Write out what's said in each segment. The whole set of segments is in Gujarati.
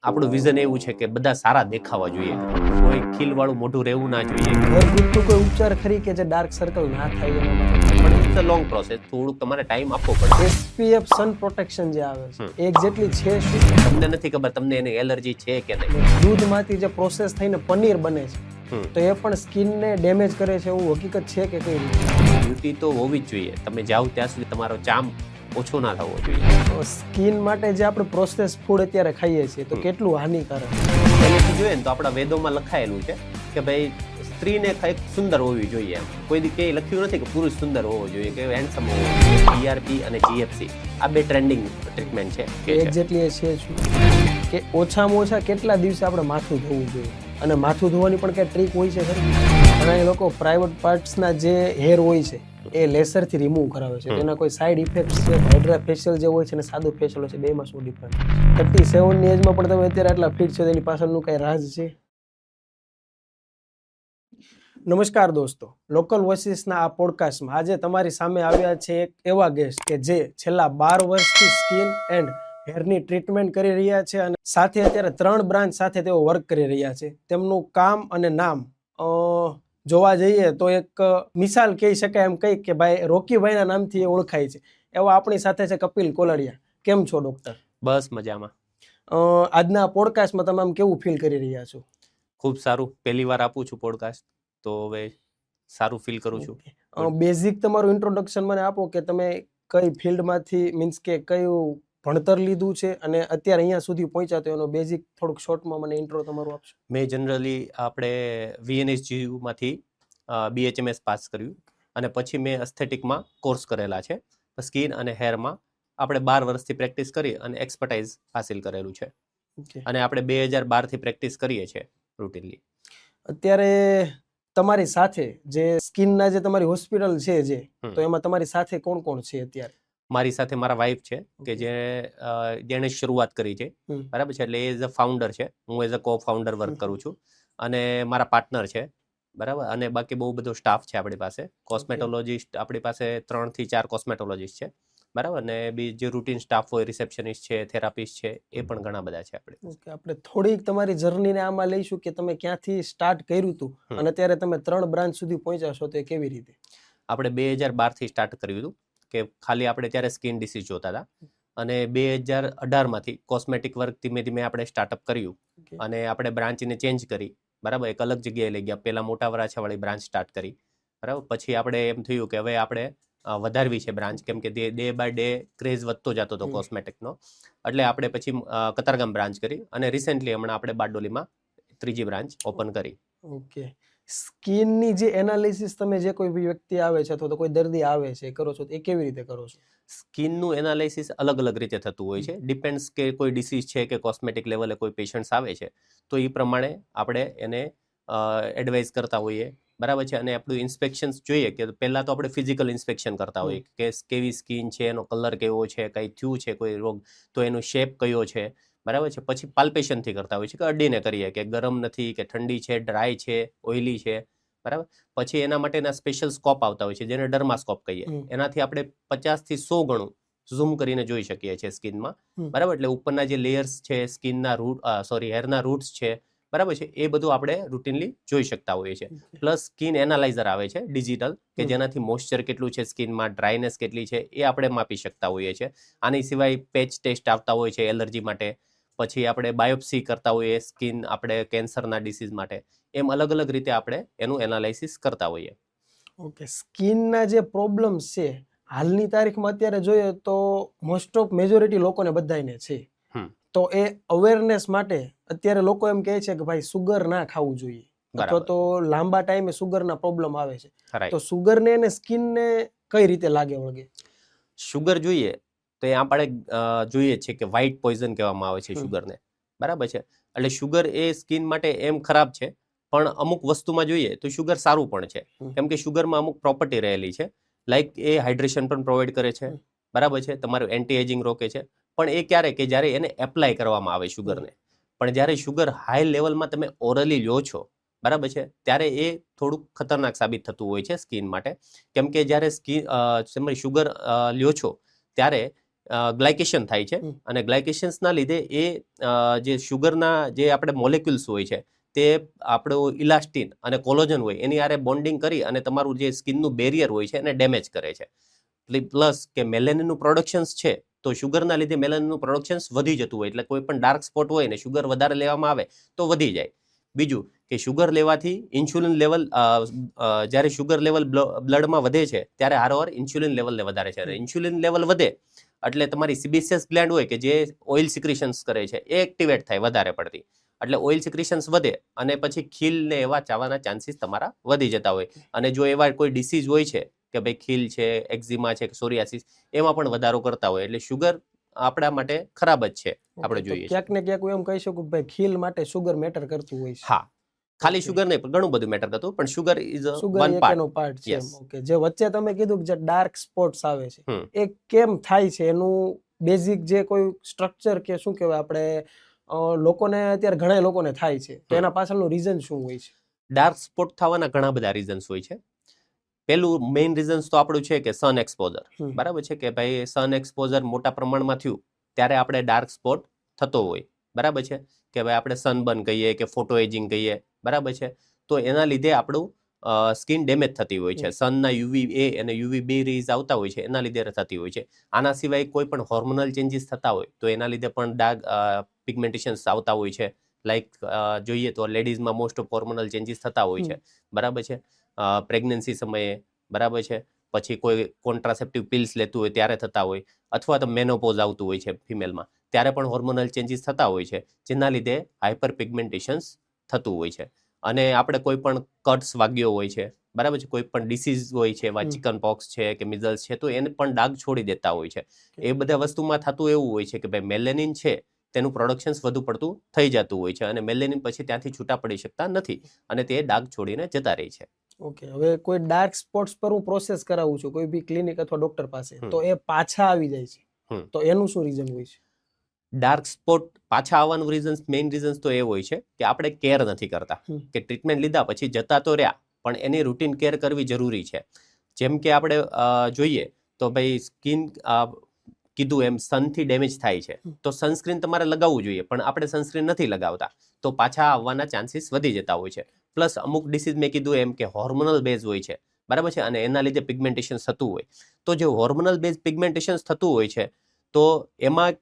આપણું વિઝન એવું છે કે બધા સારા દેખાવા જોઈએ, કોઈ ખીલવાળું મોઢું રહેવું ના જોઈએ. ઘરગથ્થુ કોઈ ઉપચાર ખરી કે જે ડાર્ક સર્કલ ના થાય એના માટે? પણ ઇટ્સ અ લોંગ પ્રોસેસ, થોડુંક તમારે ટાઈમ આપવો પડે. SPF સન પ્રોટેક્શન જે આવે છે એક્ઝેક્ટલી છે શું? તમને નથી ખબર તમને એની એલર્જી છે કે નહીં. દૂધમાંથી જે પ્રોસેસ થઈને પનીર બને છે તો એ પણ સ્કિનને ડેમેજ કરે છે એવું હકીકત છે કે કઈ રીતે? બ્યુટી તો હોવી જ જોઈએ. તમે જાઓ ત્યાં સુધી તમારો ચામ ઓછો ના થવો જોઈએ. સ્કિન માટે જે આપણે પ્રોસેસ ફૂડ અત્યારે ખાઈએ છીએ તો કેટલું હાનિકારક છે? પહેલેથી જોઈએ ને તો આપણા વેદોમાં લખાયેલું છે કે ભાઈ સ્ત્રીને કંઈક સુંદર હોવી જોઈએ. એમ કોઈ દી કંઈ લખ્યું નથી કે પુરુષ સુંદર હોવો જોઈએ કે હેન્ડસમ હોવો જોઈએ. PRP અને GFC આ બે ટ્રેન્ડિંગ ટ્રીટમેન્ટ છે. એક્ઝેક્ટલી એ છે શું કે ઓછામાં ઓછા કેટલા દિવસે આપણે માથું ધોવું જોઈએ? અને માથું ધોવાની પણ કઈ ટ્રીક હોય છે ખરી? ઘણા લોકો પ્રાઇવેટ પાર્ટ્સના જે હેર હોય છે એ લેસરથી રિમૂવ કરાવે છે. તેના કોઈ સાઇડ ઇફેક્ટ્સ છે? હાઇડ્રા ફેશિયલ જે હોય છે અને સાદું ફેશિયલ હોય છે, બેમાં શું ડિફરન્સ? 37 ની એજમાં પણ તમે અત્યારે આટલા ફિટ છો, તેની પાછળનું કઈ રાજ છે? નમસ્કાર દોસ્તો, લોકલ વોઇસીસના આ પોડકાસ્ટમાં આજે તમારી સામે આવ્યા છે એક એવા ગેસ્ટ કે જે છેલ્લા 12 વર્ષથી સ્કિન એન્ડ હેરની ટ્રીટમેન્ટ કરી રહ્યા છે અને સાથે અત્યારે 3 બ્રાન્ચ સાથે તેઓ વર્ક કરી રહ્યા છે. તેમનું કામ અને નામ જોવા જઈએ તો એક મિસાલ કહી શકાય એમ કહી કે ભાઈ રોકીભાઈના નામથી એ ઓળખાય છે. એવા આપણી સાથે છે કપિલ કોલડિયા. કેમ છો ડોક્ટર? બસ મજામાં. આજના પોડકાસ્ટમાં તમે આમ કેવું ફીલ કરી રહ્યા છો? ખૂબ સારું. પહેલી વાર આપું છું પોડકાસ્ટ, તો હવે સારું ફીલ કરું છું. બેઝિક તમારું ઇન્ટ્રોડક્શન મને આપો કે તમે કઈ ફિલ્ડમાંથી મીન્સ કે કયું ભણતર લીધું છે અને અત્યારે અહીંયા સુધી પહોંચ્યા તો એનો બેઝિક થોડુંક શોર્ટમાં મને ઇન્ટ્રો તમારું આપશો? મેં જનરલી આપણે VNSGUમાંથી BHMS પાસ કર્યું અને પછી મેં એસ્થેટિકમાં કોર્સ કરેલા છે. સ્કિન અને હેરમાં આપણે 12 વર્ષથી પ્રેક્ટિસ કરી અને એક્સપર્ટાઇઝ હાસિલ કરેલું છે. અને આપણે 2012થી પ્રેક્ટિસ કરીએ છીએ રૂટીનલી. અત્યારે તમારી સાથે જે સ્કિનના જે તમારી હોસ્પિટલ છે જે તો એમાં તમારી સાથે કોણ કોણ છે અત્યારે? મારી સાથે મારા વાઈફ છે કે જેણે શરૂઆત કરી છે, બરાબર છે. એટલે એ એઝ અ ફાઉન્ડર છે, હું એઝ અ કો ફાઉન્ડર વર્ક કરું છું અને મારા પાર્ટનર છે, બરાબર. અને બાકી બહુ બધો સ્ટાફ છે આપણી પાસે. કોસ્મેટોલોજીસ્ટ આપણી પાસે 3 થી 4 કોસ્મેટોલોજીસ્ટ છે, બરાબર. અને બી જે રૂટીન સ્ટાફ હોય, રિસેપ્શનિસ્ટ છે, થેરાપિસ્ટ છે, એ પણ ઘણા બધા છે આપણે. આપણે થોડીક તમારી જર્નીને આમાં લઈશું કે તમે ક્યાંથી સ્ટાર્ટ કર્યું હતું અને અત્યારે તમે 3 બ્રાન્ચ સુધી પહોંચ્યા છો તો એ કેવી રીતે? આપણે 2012થી સ્ટાર્ટ કર્યું હતું કે ખાલી આપણે ત્યારે સ્કિન ડિસીઝ જોતા હતા અને 2018માંથી કોસ્મેટિક વર્ક ધીમે ધીમે આપણે સ્ટાર્ટઅપ કર્યું અને આપણે બ્રાન્ચને ચેન્જ કરી, બરાબર. એક અલગ જગ્યાએ લઈ ગયા. પહેલા મોટા વરાછાવાળી બ્રાન્ચ સ્ટાર્ટ કરી, બરાબર. પછી આપણે એમ થયું કે હવે આપણે વધારવી છે બ્રાન્ચ, કેમ કે ડે બાય ડે ક્રેઝ વધતો જતો હતો કોસ્મેટિકનો. એટલે આપણે પછી કતારગામ બ્રાન્ચ કરી અને રિસેન્ટલી હમણાં આપણે બારડોલીમાં 3જી બ્રાન્ચ ઓપન કરી. ઓકે. સ્કિનની જે એનાલિસિસ તમે જે કોઈ વ્યક્તિ આવે છે અથવા તો કોઈ દર્દી આવે છે કરો છો એ કેવી રીતે કરો છો? સ્કિનનું એનાલિસિસ અલગ અલગ રીતે થતું હોય છે. ડિપેન્ડ્સ કે કોઈ ડિસીઝ છે કે કોસ્મેટિક લેવલે કોઈ પેશન્ટ્સ આવે છે તો એ પ્રમાણે આપણે એને એડવાઇઝ કરતા હોઈએ, બરાબર છે. અને આપણું ઇન્સ્પેક્શન્સ જોઈએ કે પહેલાં તો આપણે ફિઝિકલ ઇન્સ્પેક્શન કરતા હોઈએ કે કેવી સ્કિન છે, એનો કલર કેવો છે, કંઈ થયું છે કોઈ રોગ તો એનો શેપ કયો છે, બરાબર છે. પછી પાલ્પેશનથી કરતા હોય છે કે અડીને કરીએ કે ગરમ નથી કે ઠંડી છે, ડ્રાય છે, ઓઇલી છે, બરાબર. પછી એના માટેના સ્પેશિયલ સ્કોપ આવતા હોય છે જેને ડર્માસ્કોપ કહીએ. એનાથી આપણે 50 થી 100 ગણું ઝૂમ કરીને જોઈ શકીએ છીએ સ્કિનમાં, બરાબર. એટલે ઉપરના જે લેયર્સ છે, સ્કિનના હેરના રૂટ્સ છે, બરાબર છે, એ બધું આપણે રૂટીનલી જોઈ શકતા હોઈએ છીએ. પ્લસ સ્કિન એનાલાઇઝર આવે છે ડિજિટલ કે જેનાથી મોઇશ્ચર કેટલું છે સ્કિનમાં, ડ્રાયનેસ કેટલી છે એ આપણે માપી શકતા હોઈએ છીએ. આની સિવાય પેચ ટેસ્ટ આવતા હોય છે એલર્જી માટે. પછી આપણે બાયોપ્સી કરતા હોઈએ સ્કિન આપણે કેન્સરના ડિસીઝ માટે. એમ અલગ અલગ રીતે આપણે એનું એનાલાઇસિસ કરતા હોઈએ. ઓકે. સ્કિનના જે પ્રોબ્લેમ્સ છે હાલની તારીખમાં અત્યારે જોઈએ તો મોસ્ટ ઓફ મેજોરિટી લોકોને બધાને છે. તો એ અવેરનેસ માટે અત્યારે લોકો એમ કહે છે કે ભાઈ સુગર ના ખાવું જોઈએ અથવા તો લાંબા ટાઈમે સુગરના પ્રોબ્લેમ આવે છે. તો સુગરને અને સ્કિનને કઈ રીતે લાગે વળગે? શુગર જોઈએ તો એ આપણે જોઈએ છે કે વ્હાઇટ પોઈઝન કહેવામાં આવે છે શુગરને, બરાબર છે. એટલે શુગર એ સ્કિન માટે એમ ખરાબ છે પણ અમુક વસ્તુમાં જોઈએ તો શુગર સારું પણ છે, કેમ કે શુગરમાં અમુક પ્રોપર્ટી રહેલી છે. લાઈક એ હાઇડ્રેશન પણ પ્રોવાઈડ કરે છે, બરાબર છે. તમારું એન્ટી એજિંગ રોકે છે. પણ એ ક્યારે કે જ્યારે એને એપ્લાય કરવામાં આવે શુગરને. પણ જ્યારે શુગર હાઈ લેવલમાં તમે ઓરલી લ્યો છો, બરાબર છે, ત્યારે એ થોડુંક ખતરનાક સાબિત થતું હોય છે સ્કિન માટે. કેમ કે જ્યારે શુગર લ્યો છો ત્યારે ગ્લાયકેશન થાય છે અને ગ્લાયકેશન્સના લીધે એ જે શુગરના જે આપણે મોલેક્યુલ્સ હોય છે તે આપણું ઇલાસ્ટિન અને કોલોજન હોય એની આરે બોન્ડિંગ કરી અને તમારું જે સ્કિનનું બેરિયર હોય છે એને ડેમેજ કરે છે. પ્લસ કે મેલેનિનનું પ્રોડક્શન્સ છે તો શુગરના લીધે મેલેનિનનું પ્રોડક્શન્સ વધી જતું હોય, એટલે કોઈ પણ ડાર્ક સ્પોટ હોય ને શુગર વધારે લેવામાં આવે તો વધી જાય. બીજું કે શુગર લેવાથી ઇન્સ્યુલિન લેવલ, જ્યારે શુગર લેવલ બ્લડમાં વધે છે ત્યારે હારોહાર ઇન્સ્યુલિન લેવલને વધારે છે. અને ઇન્સ્યુલિન લેવલ વધે એટલે તમારી સિબેસિયસ ગ્લેન્ડ હોય કે જે ઓઇલ સિક્રિશન્સ કરે છે એ એક્ટિવેટ થાય વધારે પડતી, એટલે ઓઇલ સિક્રિશન્સ વધે અને પછી ખીલ ને એવા ચાવાના ચાન્સીસ તમારા વધી જતા હોય. અને જો એવા કોઈ ડિસીઝ હોય છે કે ભાઈ ખીલ છે, એક્ઝિમા છે, સોરિયાસિસ, એમાં પણ વધારો કરતા હોય, એટલે શુગર આપણા માટે ખરાબ જ છે. આપણે જોઈએ ક્યાંક ને ક્યાંક હું એમ કહી શકું ભાઈ ખીલ માટે શુગર મેટર કરતું હોય છે. હા, ખાલી શુગર નહીં પણ ઘણું બધું મેટર કરતું, પણ શુગર ઇઝ શુગર વન એનો પાર્ટ છે. Yes. ઓકે, જે વચ્ચે તમે કીધું કે જે ડાર્ક સ્પોટ્સ આવે છે હમ. એ કેમ થાય છે, એનું બેઝિક જે કોઈ સ્ટ્રક્ચર કે શું કહેવાય, આપણે લોકોને અત્યારે ઘણા લોકોને થાય છે તો એના પાછળનું રીઝન શું હોય છે? ડાર્ક સ્પોટ થવાના ઘણા બધા રીઝન્સ હોય છે. પેલું મેઇન રીઝન્સ તો આપણું છે કે સન એક્સપોઝર. બરાબર છે કે ભાઈ સન એક્સપોઝર મોટા પ્રમાણમાં થયું ત્યારે આપણે ડાર્ક સ્પોટ થતો હોય. બરાબર છે કે ભાઈ આપણે સનબર્ન કહીએ કે ફોટો એજિંગ કહીએ. બરાબર છે, તો એના લીધે આપણું સ્કિન ડેમેજ થતી હોય છે. સનના UVA અને UVB રેઝ આવતા હોય છે એના લીધે થતી હોય છે. આના સિવાય કોઈ પણ હોર્મોનલ ચેન્જીસ થતા હોય તો એના લીધે પણ ડાર્ક પિગમેન્ટેશન્સ આવતા હોય છે. લાઈક જોઈએ તો લેડીઝમાં મોસ્ટ ઓફ હોર્મોનલ ચેન્જીસ થતા હોય છે. બરાબર છે, પ્રેગ્નન્સી સમયે. બરાબર છે, પછી કોઈ કોન્ટ્રાસેપ્ટિવ પિલ્સ લેતું હોય ત્યારે થતા હોય, અથવા તો મેનોપોઝ આવતું હોય છે ફિમેલમાં ત્યારે પણ હોર્મોનલ ચેન્જીસ થતા હોય છે, જેના લીધે હાઇપર પિગમેન્ટેશન્સ થતું હોય છે. અને આપણે કોઈ પણ કટ્સ વાગ્યો હોય છે, બરાબર છે, કોઈ પણ ડિસીઝ હોય છે, એવા ચિકન પોક્સ છે કે મિઝલ્સ છે, તો એને પણ ડાઘ છોડી દેતા હોય છે. એ બધા વસ્તુમાં થતું એવું હોય છે કે ભાઈ મેલેનિન છે તેનું પ્રોડક્શન્સ વધુ પડતું થઈ જતું હોય છે અને મેલેનિન પછી ત્યાંથી છૂટા પડી શકતા નથી અને તે ડાઘ છોડીને જતા રહે છે. ઓકે, હવે કોઈ ડાર્ક સ્પોટ્સ પર હું પ્રોસેસ કરાવું છું કોઈ બી ક્લિનિક અથવા ડોક્ટર પાસે, તો એ પાછા આવી જાય છે, તો એનું શું રીઝન હોય છે? ડાર્ક સ્પોટ પાછા આવવાનું મેઇન રીઝન્સ તો એ હોય છે કે આપણે કેર નથી કરતા, કે ટ્રીટમેન્ટ લીધા પછી જતા તો રહ્યા પણ એની રૂટીન કેર કરવી જરૂરી છે. જેમ કે આપણે જોઈએ તો ભાઈ સ્કિન કીધું એમ સનથી ડેમેજ થાય છે તો સનસ્ક્રીન તમારે લગાવવું જોઈએ, પણ આપણે સનસ્ક્રીન નથી લગાવતા તો પાછા આવવાના ચાન્સીસ વધી જતા હોય છે. પ્લસ અમુક ડિસીઝ મેં કીધું એમ કે હોર્મોનલ બેઝ હોય છે. બરાબર છે, અને એના લીધે પિગમેન્ટેશન થતું હોય, તો જે હોર્મોનલ બેઝ પિગમેન્ટેશન થતું હોય છે તો એમાં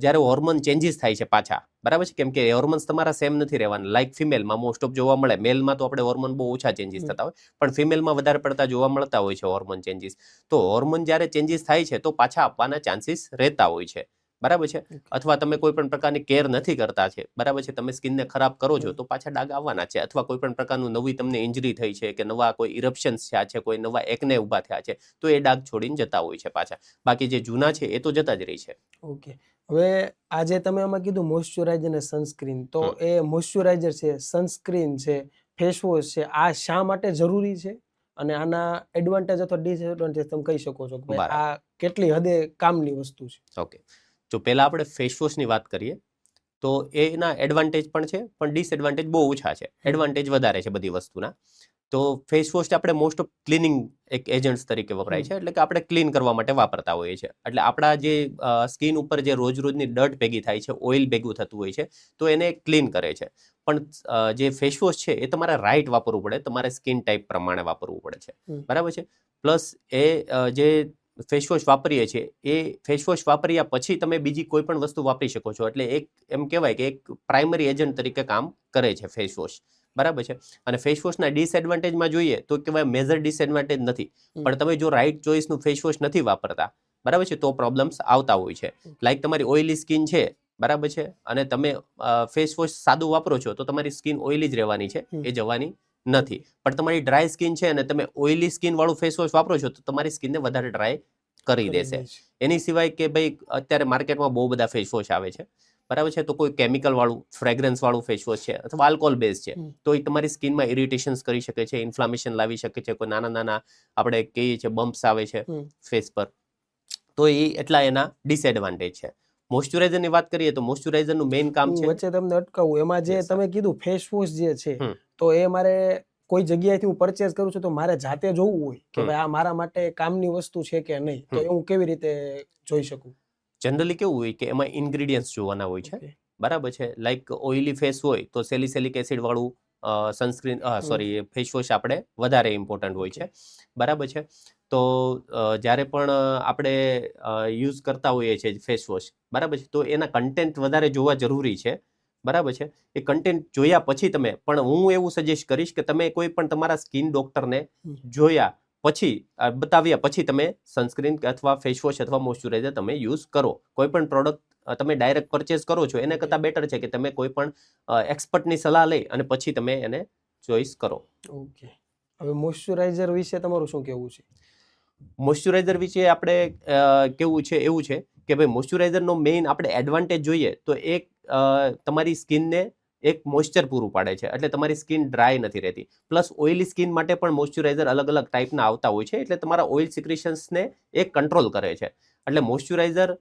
જ્યારે હોર્મોન ચેન્જીસ થાય છે પાછા, બરાબર છે, કેમ કે હોર્મોન્સ તમારા સેમ નથી રહેવાના. લાઈક ફિમેલમાં મોસ્ટ ઓફ જોવા મળે, મેલમાં તો આપણે હોર્મોન બહુ ઓછા ચેન્જીસ થતા હોય, પણ ફિમેલમાં વધારે પડતા જોવા મળતા હોય છે હોર્મોન ચેન્જીસ. તો હોર્મોન જ્યારે ચેન્જીસ થાય છે તો પાછા આપવાના ચાન્સીસ રહેતા હોય છે. બરાબર છે, અથવા તમે કોઈ પણ પ્રકારની કેર નથી કરતા છે, બરાબર છે, તમે સ્કિનને ખરાબ કરો છો તો પાછા ડાઘ આવવાના છે. અથવા કોઈ પણ પ્રકારનું નવી તમને ઇન્જરી થઈ છે કે નવા કોઈ ઇરપ્શન્સ થયા છે, કોઈ નવા એકને ઊભા થયા છે, તો એ ડાઘ છોડીને જતા હોય છે પાછા. બાકી જે જૂના છે એ તો જતા જ રહી છે. ઓકે, હવે આજે તમે આમાં કીધું મોઇશ્ચરાઇઝર અને સનસ્ક્રીન, તો એ મોઇશ્ચરાઇઝર છે, સનસ્ક્રીન છે, ફેસ વોશ છે, આ શા માટે જરૂરી છે અને આના એડવાન્ટેજ અથવા ડિસએડવાન્ટેજ તમે કહી શકો છો કે ભાઈ આ કેટલી હદે કામની વસ્તુ છે? ઓકે, જો પહેલા આપણે ફેસ વોશની વાત કરીએ તો એના એડવાન્ટેજ પણ છે પણ ડિસએડવાન્ટેજ બહુ ઓછા છે. એડવાન્ટેજ વધારે છે બધી વસ્તુના. તો ફેસ વોશ આપણે મોસ્ટ ઓફ ક્લિનિંગ એક એજન્ટ્સ તરીકે વપરાય છે, એટલે કે આપણે ક્લીન કરવા માટે વાપરતા હોઈએ છીએ. એટલે આપણા જે સ્કિન ઉપર જે રોજની ડર્ટ ભેગી થાય છે, ઓઇલ ભેગું થતું હોય છે, તો એને ક્લીન કરે છે. પણ જે ફેસ વોશ છે એ તમારે રાઈટ વાપરવું પડે, તમારે સ્કિન ટાઈપ પ્રમાણે વાપરવું પડે છે. બરાબર છે, પ્લસ એ જે ફેસ વોશ વાપરીએ છીએ એ ફેસ વોશ વાપર્યા પછી તમે બીજી કોઈ પણ વસ્તુ વાપરી શકો છો. એટલે એક એમ કહેવાય કે એક પ્રાઇમરી એજન્ટ તરીકે કામ કરે છે ફેસ વોશ. બરાબર છે, અને ફેસ વોશના ડિસએડવાન્ટેજમાં જોઈએ તો કહેવાય મેજર ડિસએડવાન્ટેજ નથી, પણ તમે જો રાઈટ ચોઇસનું ફેસ વોશ નથી વાપરતા, બરાબર છે, તો પ્રોબ્લેમ્સ આવતા હોય છે. લાઈક તમારી ઓઇલી સ્કિન છે, બરાબર છે, અને તમે ફેસ વોશ સાદું વાપરો છો તો તમારી સ્કિન ઓઇલી જ રહેવાની છે, એ જવાની નથી. પણ તમારી ડ્રાય સ્કિન છે અને તમે ઓઇલી સ્કિન વાળું ફેસ વોશ વાપરો છો તો તમારી સ્કિનને વધારે ડ્રાય કરી દેશે. એની સિવાય કે ભાઈ અત્યારે માર્કેટમાં બહુ બધા ફેસ વોશ આવે છે, બરાબર છે, તો કોઈ કેમિકલ વાળું ફ્રેગ્રન્સ વાળું ફેસ વોશ છે અથવા આલ્કોહોલ બેઝ છે, તો એ તમારી સ્કિનમાં ઇરિટેશન્સ કરી શકે છે, ઇન્ફ્લામેશન લાવી શકે છે, કોઈ નાના આપણે કહીએ છીએ બમ્પ્સ આવે છે ફેસ પર, તો એ એટલા એના ડિસએડવાન્ટેજ છે. મોઇશ્ચરાઇઝરની વાત કરીએ તો મોઇશ્ચરાઇઝરનું મેઇન કામ છે. વચ્ચે તમને અટકાવું, એમાં જે તમે કીધું ફેસ વોશ જે છે તો એ મારે કોઈ જગ્યાએથી હું પરચેઝ કરું છું તો મારે જાતે જોવું હોય કે હમ. ભાઈ આ મારા માટે કામની વસ્તુ છે કે નહીં, તો હમ. એ હું કેવી રીતે જોઈ શકું? જનરલી કેવું હોય કે એમાં ઇન્ગ્રીડિયન્ટ્સ જોવાના હોય છે, Okay. બરાબર છે. લાઈક ઓઇલી ફેસ હોય તો સેલિસિલિક એસિડ વાળું સનસ્ક્રીન સોરી ફેસ વોશ આપણે વધારે ઇમ્પોર્ટન્ટ હોય છે, બરાબર છે. તો જ્યારે પણ આપણે યુઝ કરતા હોઈએ છીએ ફેસ વોશ, બરાબર છે, તો એના કન્ટેન્ટ વધારે જોવા જરૂરી છે, બરાબર છે. એ કન્ટેન્ટ જોયા પછી તમે, પણ હું એવું સજેસ્ટ કરીશ કે તમે કોઈ પણ તમારા સ્કિન ડોક્ટરને હમ. જોયા પછી બતાવ્યા પછી તમે સનસ્ક્રીન અથવા ફેસ વોશ અથવા મોઇશ્ચરાઇઝર તમે યુઝ કરો. કોઈ પણ પ્રોડક્ટ તમે ડાયરેક્ટ પરચેસ કરો છો એને કરતાં બેટર છે કે તમે કોઈ પણ એક્સપર્ટની સલાહ લઈ અને પછી તમે એને ચોઈસ કરો. ઓકે, હવે મોઇશ્ચરાઇઝર વિશે તમારું શું કહેવું છે? મોઇશ્ચરાઇઝર વિશે આપણે કેવું છે એવું છે કે ભાઈ મોઇશ્ચરાઇઝરનો મેઇન આપણે એડવાન્ટેજ જોઈએ તો એક તમારી સ્કિનને એક મોઇશ્ચર પૂરું પાડે છે, એટલે તમારી સ્કિન ડ્રાય નથી રહેતી. પ્લસ ઓઇલી સ્કિન માટે પણ મોઇશ્ચરાઇઝર અલગ અલગ ટાઈપના આવતા હોય છે, એટલે તમારા ઓઇલ સિક્રેશન્સને એ કંટ્રોલ કરે છે. એટલે મોઇશ્ચરાઇઝર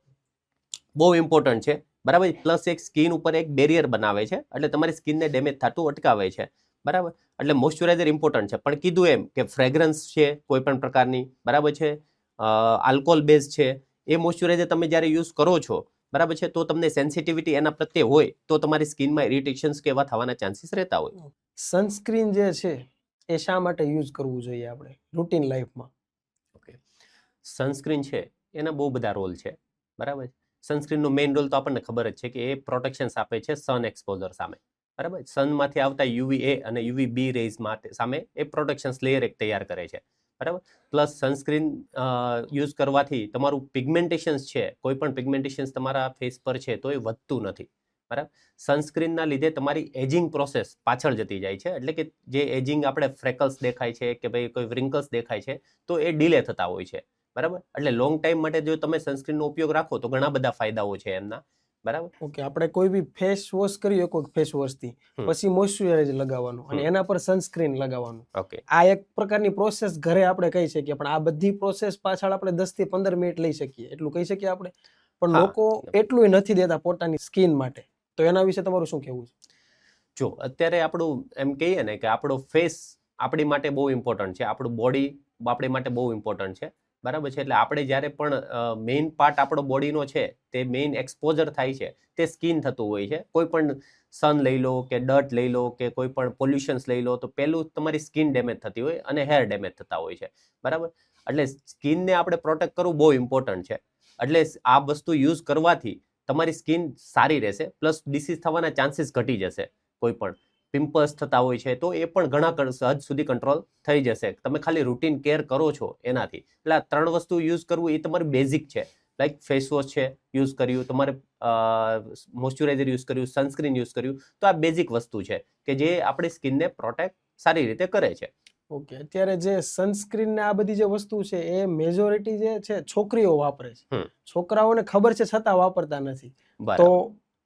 બહુ ઇમ્પોર્ટન્ટ છે, બરાબર. પ્લસ એક સ્કિન ઉપર એક બેરિયર બનાવે છે, એટલે તમારી સ્કિનને ડેમેજ થતું અટકાવે છે, બરાબર. એટલે મોઇશ્ચરાઇઝર ઇમ્પોર્ટન્ટ છે. પણ કીધું એમ કે ફ્રેગ્રન્સ છે કોઈ પણ પ્રકારની, બરાબર છે, આલ્કોહોલ બેઝ છે, એ મોઇશ્ચરાઇઝર તમે જ્યારે યુઝ કરો છો, બરાબર છે, તો તમને સેન્સિટિવિટી એના પ્રત્યે હોય તો તમારી સ્કિનમાં ઇરિટેશન્સ કે એવા થવાના ચાન્સીસ રહેતા હોય. સનસ્ક્રીન જે છે એ શા માટે યુઝ કરવું જોઈએ આપણે રૂટીન લાઈફમાં? ઓકે, સનસ્ક્રીન છે એના બહુ બધા રોલ છે, બરાબર. સનસ્ક્રીનનો મેઇન રોલ તો આપણને ખબર જ છે કે એ પ્રોટેક્શન્સ આપે છે સન એક્સપોઝર સામે, બરાબર. સનમાંથી આવતા યુવીએ અને યુવીબી રેઝ સામે એ પ્રોટેક્શન્સ લેયર એક તૈયાર કરે છે, બરાબર. પ્લસ સનસ્ક્રીન યુઝ કરવાથી તમારું પિગમેન્ટેશન્સ છે, કોઈ પણ પિગમેન્ટેશન્સ તમારા ફેસ પર છે તો એ વધતું નથી, બરાબર. સનસ્ક્રીનના લીધે તમારી એજિંગ પ્રોસેસ પાછળ જતી જાય છે, એટલે કે જે એજિંગ આપણે ફ્રેકલ્સ દેખાય છે કે ભાઈ કોઈ વ્રિંકલ્સ દેખાય છે તો એ ડીલે થતા હોય છે, બરાબર. એટલે લોંગ ટાઈમ માટે જો તમે સનસ્ક્રીનનો ઉપયોગ રાખો તો ઘણા બધા ફાયદાઓ છે એમના, બરાબર. ઓકે, આપણે કોઈ બી ફેસ વોશ કરીએ કોઈ ફેસ વોશથી પછી મોઇશ્ચરાઇઝર લગાવવાનું અને એના પર સનસ્ક્રીન લગાવવાનું. ઓકે, આ એક પ્રકારની પ્રોસેસ ઘરે આપણે કહી શકીએ, પણ આ બધી પ્રોસેસ પાછળ આપણે 10 થી 15 મિનિટ લઈ શકીએ એટલું કહી શકીએ આપણે. પણ હા. લોકો એટલું નથી દેતા પોતાની સ્કિન માટે, તો એના વિશે તમારું શું કહેવું છે? જો અત્યારે આપણું એમ કહીએ ને કે આપણો ફેસ આપણી માટે બહુ ઇમ્પોર્ટન્ટ છે, આપણું બોડી આપણી માટે બહુ ઇમ્પોર્ટન્ટ છે, બરાબર છે. એટલે આપણે જ્યારે પણ મેઇન પાર્ટ આપણો બોડીનો છે તે મેઇન એક્સપોઝર થાય છે તે સ્કિન થતું હોય છે. કોઈ પણ સન લઈ લો કે ડર્ટ લઈ લો કે કોઈ પણ પોલ્યુશન્સ લઈ લો તો પહેલું તમારી સ્કિન ડેમેજ થતી હોય અને હેર ડેમેજ થતા હોય છે, બરાબર. એટલે સ્કિનને આપણે પ્રોટેક્ટ કરવું બહુ ઇમ્પોર્ટન્ટ છે. એટલે આ વસ્તુ યુઝ કરવાથી તમારી સ્કિન સારી રહેશે, પ્લસ ડિસીઝ થવાના ચાન્સીસ ઘટી જશે. કોઈ પણ પિમ્પલ્સ થતા હોય છે તો એ પણ ઘણા હદ સુધી કંટ્રોલ થઈ જશે તમે ખાલી રૂટીન કેર કરો છો એનાથી. એટલે આ 3 વસ્તુ યુઝ કરવું એ તમારું બેઝિક છે. લાઈક ફેસ વોશ છે યુઝ કર્યું, તમારે મોઇશ્ચરાઇઝર યુઝ કર્યું, સનસ્ક્રીન યુઝ કર્યું, તો આ બેઝિક વસ્તુ છે કે જે આપણી સ્કિનને પ્રોટેક્ટ સારી રીતે કરે છે. ઓકે, અત્યારે જે સનસ્ક્રીન ને આ બધી જે વસ્તુ છે એ મેજોરિટી જે છે છોકરીઓ વાપરે છે. છોકરાઓને ખબર છે છતાં વાપરતા નથી. તો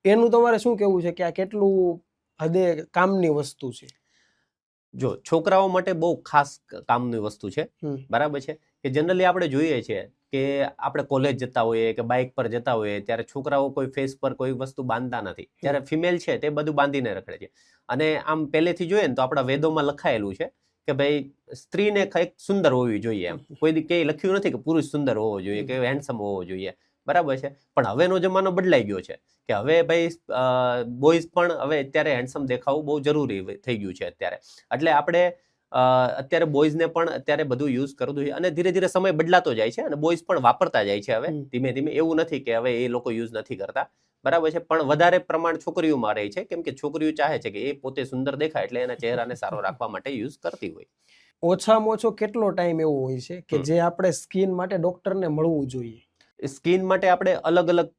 એનું તમારે શું કહેવું છે કે આ કેટલું હદે કામની વસ્તુ છે? જો છોકરાઓ માટે બહુ ખાસ કામની વસ્તુ છે, બરાબર છે. કે જનરલી આપણે જોઈએ છીએ કે આપણે કોલેજ જતા હોઈએ કે બાઇક પર જતા હોઈએ ત્યારે છોકરાઓ કોઈ ફેસ પર કોઈ વસ્તુ બાંધતા નથી, જ્યારે ફિમેલ છે તે બધું બાંધીને રખડે છે. અને આમ પહેલેથી જોઈએ ને તો આપણા વેદોમાં લખાયેલું છે કે ભાઈ સ્ત્રીને કંઈક સુંદર હોવી જોઈએ, એમ કોઈ ક્યાંય લખ્યું નથી કે પુરુષ સુંદર હોવો જોઈએ કે હેન્ડસમ હોવો જોઈએ, બરાબર છે. પણ હવેનો જમાનો બદલાઈ ગયો છે કે હવે ભાઈ બોયઝ પણ હવે અત્યારે હેન્ડસમ દેખાવું બહુ જરૂરી થઈ ગયું છે અત્યારે. એટલે આપણે અત્યારે બોયઝને પણ અત્યારે બધું યુઝ કરવું જોઈએ અને ધીરે ધીરે સમય બદલાતો જાય છે અને બોયઝ પણ વાપરતા જાય છે હવે ધીમે ધીમે. એવું નથી કે હવે એ લોકો યુઝ નથી કરતા, બરાબર છે. પણ વધારે પ્રમાણ છોકરીઓમાં રહે છે, કેમ કે છોકરીઓ ચાહે છે કે એ પોતે સુંદર દેખાય એટલે એના ચહેરાને સારો રાખવા માટે યુઝ કરતી હોય. ઓછામાં ઓછો કેટલો ટાઈમ એવો હોય છે કે જે આપણે સ્કિન માટે ડોક્ટરને મળવું જોઈએ? સ્કિન માટે આપણે અલગ અલગ